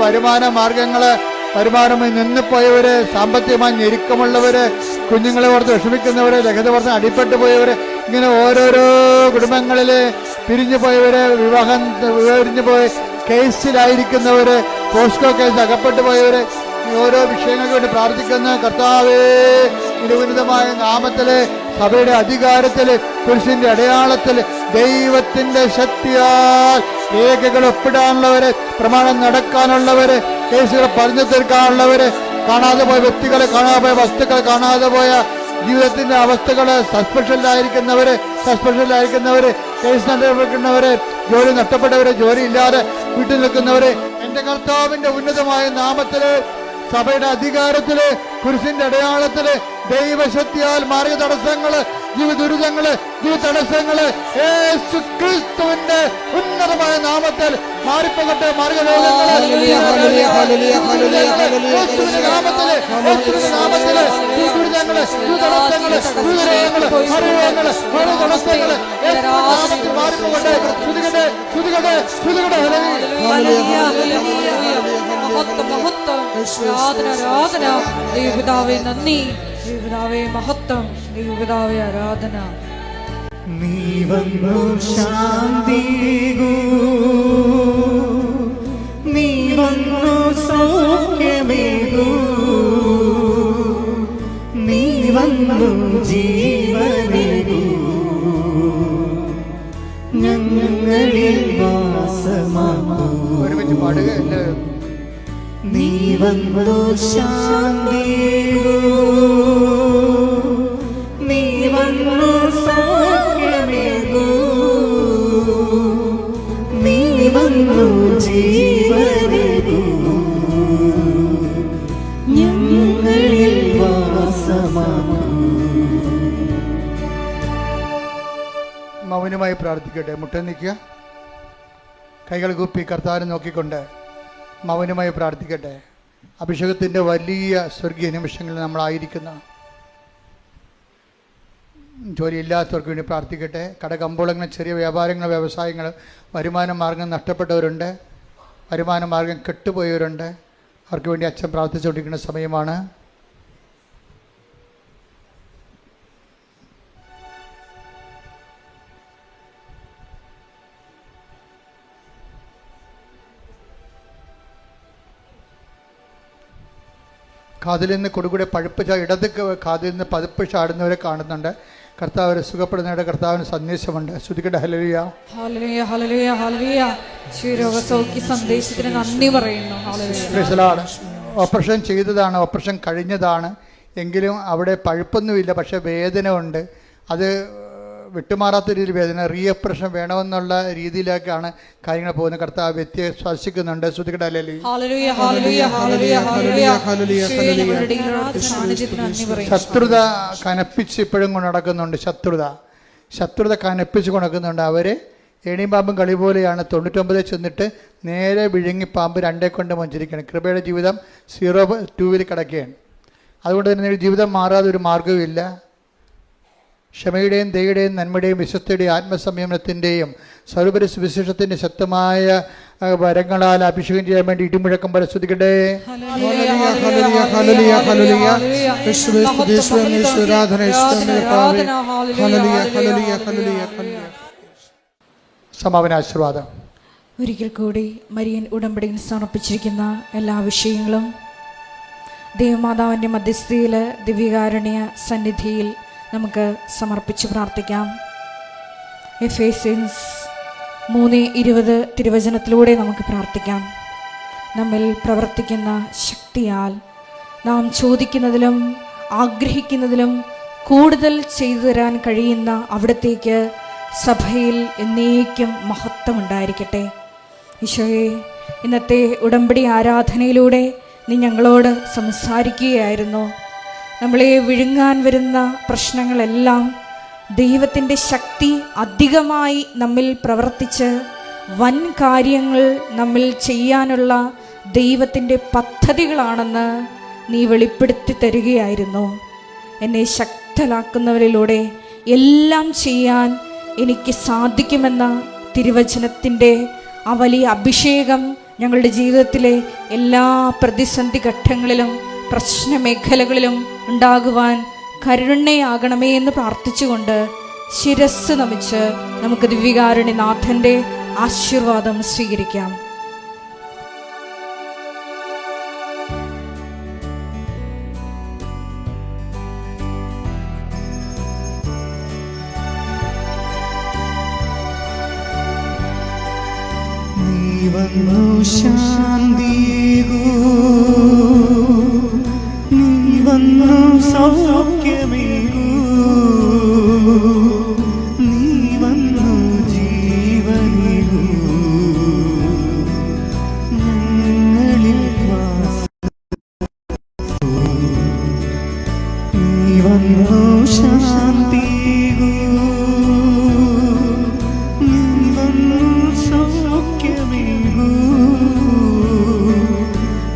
വരുമാനമായി നിന്നുപോയവര്, സാമ്പത്തികമായി ഞെരുക്കമുള്ളവര്, കുഞ്ഞുങ്ങളെ ഓർത്ത് വിഷമിക്കുന്നവര്, ലഹരി ഓർത്ത് അടിപ്പെട്ടു പോയവര്, ഇങ്ങനെ ഓരോരോ കുടുംബങ്ങളിൽ പിരിഞ്ഞു പോയവര്, പിരിഞ്ഞു പോയി കേസിലായിരിക്കുന്നവര്, പോസ്കോ കേസ് അകപ്പെട്ടു പോയവര്, ഓരോ വിഷയങ്ങൾക്ക് വേണ്ടി പ്രാർത്ഥിക്കുന്ന കർത്താവേ, ഉന്നതമായ നാമത്തില്, സഭയുടെ അധികാരത്തില്, കുരിശിന്റെ അടയാളത്തില്, ദൈവത്തിന്റെ ശക്തിയാൽ രേഖകൾ ഒപ്പിടാനുള്ളവര്, പ്രമാണം നടക്കാനുള്ളവര്, കേസുകൾ പറഞ്ഞു തീർക്കാനുള്ളവര്, കാണാതെ പോയ വ്യക്തികളെ, കാണാതെ പോയ വസ്തുക്കളെ, കാണാതെ പോയ ജീവിതത്തിന്റെ അവസ്ഥകള്, സസ്പെൻഷനിലായിരിക്കുന്നവര്, കേസ് നടക്കുന്നവര്, ജോലി നഷ്ടപ്പെട്ടവര്, ജോലി ഇല്ലാതെ വീട്ടിൽ നിൽക്കുന്നവര്, എന്റെ കർത്താവിന്റെ ഉന്നതമായ നാമത്തില്, സഭയുടെ അധികാരത്തില്, കുരിശിന്റെ അടയാളത്തില്, ദൈവശക്തിയാൽ മാർഗ തടസ്സങ്ങള്, ജീവിതദുരിതങ്ങള്, ജീവിതടസ്സങ്ങള് യേശുക്രിസ്തുവിന്റെ ഉന്നതമായ നാമത്തിൽ മാറിപ്പോകട്ടെ. ദൈവപിതാവേ നന്ദി, ദൈവപിതാവേ മഹത്വം, ദൈവപിതാവേ ആരാധന. നീ വന്നു ശാന്തികൂ, നീ വന്നു സൗഖ്യമേകൂ, നീ വന്നു ജീവനേകൂ, ഞങ്ങളിൽ വാസമാകൂ. ഒരുമിച്ച് പാടുക എല്ലാവരും. നീ വന്നു ശാന്തികൂ, നീ വന്നു സൗഖ്യമേകൂ, നീ വന്നു ജീവനേകൂ, ഞങ്ങളിൽ വാസമാകൂ. മൗനമായി പ്രാർത്ഥിക്കട്ടെ. മുട്ട നിൽക്കുക, കൈകൾ കൂപ്പി കർത്താവിനെ നോക്കിക്കൊണ്ട് മൗനമായി പ്രാർത്ഥിക്കട്ടെ. അഭിഷേകത്തിൻ്റെ വലിയ സ്വർഗീയ നിമിഷങ്ങളിൽ നമ്മളായിരിക്കുന്ന ജോലിയില്ലാത്തവർക്ക് വേണ്ടി പ്രാർത്ഥിക്കട്ടെ. കടകമ്പോളങ്ങൾ, ചെറിയ വ്യാപാരങ്ങൾ, വ്യവസായങ്ങൾ, വരുമാന മാർഗം നഷ്ടപ്പെട്ടവരുണ്ട്, വരുമാന മാർഗം കെട്ടുപോയവരുണ്ട്. അവർക്ക് വേണ്ടി അച്ഛൻ പ്രാർത്ഥിച്ചുകൊണ്ടിരിക്കുന്ന സമയമാണ്. കാതിൽ നിന്ന് കൊടുകൂടെ പഴുപ്പ് ഇടത് കാതിൽ നിന്ന് പതിപ്പ് ചാടുന്നവരെ കാണുന്നുണ്ട്. കർത്താവ് അവരെ സുഖപ്പെടുന്നവരുടെ കർത്താവിന് സന്ദേശമുണ്ട്. ശ്രുതിക്കട്ടെ. ഹല്ലേലൂയ, ഹല്ലേലൂയ, ഹല്ലേലൂയ, ഹല്ലേലൂയ. രോഗസൗഖ്യ സന്ദേശത്തിന് നന്ദി പറയുന്നു. ഹല്ലേലൂയ. ഓപ്പറേഷൻ ചെയ്തതാണ്, ഓപ്പറേഷൻ കഴിഞ്ഞതാണ്, എങ്കിലും അവിടെ പഴുപ്പൊന്നുമില്ല, പക്ഷേ വേദന ഉണ്ട്. അത് വിട്ടുമാറാത്ത രീതിയിൽ വേദന, റീഓപ്പറേഷൻ വേണമെന്നുള്ള രീതിയിലേക്കാണ് കാര്യങ്ങൾ പോകുന്നത്. കർത്താവ് വ്യക്തിയെ സ്പർശിക്കുന്നുണ്ട്. ശ്രുതിക്കട്ടെ. ശത്രുത കനപ്പിച്ച് ഇപ്പോഴും കൊണ്ട് നടക്കുന്നുണ്ട്. ശത്രുത കനപ്പിച്ച് കൊണ്ടുനടക്കുന്നുണ്ട്. അവരെ ഏണിയും പാമ്പും കളി പോലെയാണ്. 99 ചെന്നിട്ട് നേരെ വിഴുങ്ങി പാമ്പ് 2 കൊണ്ട് മഞ്ചരിക്കണം. കൃപയുടെ ജീവിതം 0-2 കിടക്കുകയാണ്. അതുകൊണ്ട് തന്നെ ജീവിതം മാറാതെ ഒരു മാർഗ്ഗവുമില്ല. ക്ഷമയുടെയും ദയയുടെയും നന്മയുടെയും വിശ്വസ്തയുടെയും ആത്മസംയമനത്തിൻ്റെയും സർവ്വപരി സുവിശേഷത്തിൻ്റെ ശക്തമായ വരങ്ങളാൽ അഭിഷേകം ചെയ്യാൻ വേണ്ടി ഇടിമുഴക്കം പോലെ സ്തുതിക്കട്ടെ. സമാപനാശീർവാദം. ഒരിക്കൽ കൂടി മരിയൻ ഉടമ്പടിയിൽ സമർപ്പിച്ചിരിക്കുന്ന എല്ലാ വിഷയങ്ങളും ദേവമാതാവിൻ്റെ മധ്യസ്ഥയിൽ ദിവ്യകാരുണ്യ സന്നിധിയിൽ നമുക്ക് സമർപ്പിച്ച് പ്രാർത്ഥിക്കാം. എഫേസ്യൻസ് 3:20 തിരുവചനത്തിലൂടെ നമുക്ക് പ്രാർത്ഥിക്കാം. നമ്മിൽ പ്രവർത്തിക്കുന്ന ശക്തിയാൽ നാം ചോദിക്കുന്നതിലും ആഗ്രഹിക്കുന്നതിലും കൂടുതൽ ചെയ്തു തരാൻ കഴിയുന്ന അവിടത്തേക്ക് സഭയിൽ എന്നേക്കും മഹത്വമുണ്ടായിരിക്കട്ടെ. ഈശോയെ, ഇന്നത്തെ ഉടമ്പടി ആരാധനയിലൂടെ നീ ഞങ്ങളോട് സംസാരിക്കുകയായിരുന്നു. നമ്മളെ വിഴുങ്ങാൻ വരുന്ന പ്രശ്നങ്ങളെല്ലാം ദൈവത്തിൻ്റെ ശക്തി അധികമായി നമ്മിൽ പ്രവർത്തിച്ച് വൻ കാര്യങ്ങൾ നമ്മിൽ ചെയ്യാനുള്ള ദൈവത്തിൻ്റെ പദ്ധതികളാണെന്ന് നീ വെളിപ്പെടുത്തി തരികയായിരുന്നു. എന്നെ ശക്തരാക്കുന്നവരിലൂടെ എല്ലാം ചെയ്യാൻ എനിക്ക് സാധിക്കുമെന്ന തിരുവചനത്തിൻ്റെ ആ വലിയ അഭിഷേകം ഞങ്ങളുടെ ജീവിതത്തിലെ എല്ലാ പ്രതിസന്ധി ഘട്ടങ്ങളിലും പ്രശ്നമേഖലകളിലും ഉണ്ടാകുവാൻ കരുണയാകണമേ എന്ന് പ്രാർത്ഥിച്ചുകൊണ്ട് ശിരസ് നമിച്ച് നമുക്ക് ദിവ്യകാരുണ്യനാഥൻ്റെ ആശീർവാദം സ്വീകരിക്കാം. വന്നു ശാന്തിയേകൂ, നീ വന്നു സൗഖ്യമേകൂ, നീ വന്നു ജീവനേകൂ, ഞങ്ങളിൽ നീ വന്നു ശാന്തിയേകൂ, നീ വന്നു സൗഖ്യമേകൂ,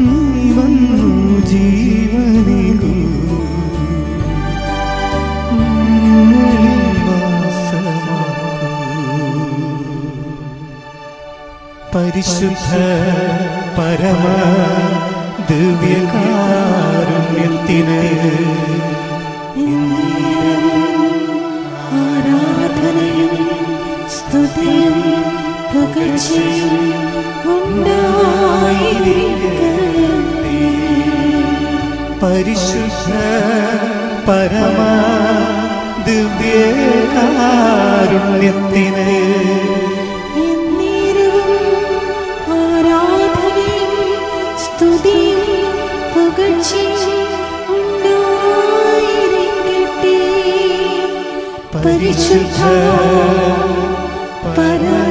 നീ വന്നു ജീവനേകൂ, പരിശുദ്ധ പരമ ദിവ്യകാരുണ്യത്തിന് ആരാധനയും സ്തുതിയും പുകഴ്ചയും ഉണ്ടായിരിക്കട്ടെ. പരിശുദ്ധ പരമ ദിവ്യകാരുണ്യത്തിന് ആരാധനയും സ്തുതിയും പുകഴ്ചയും ഉണ്ടായിരിക്കട്ടെ. പരിശുദ്ധ പരമ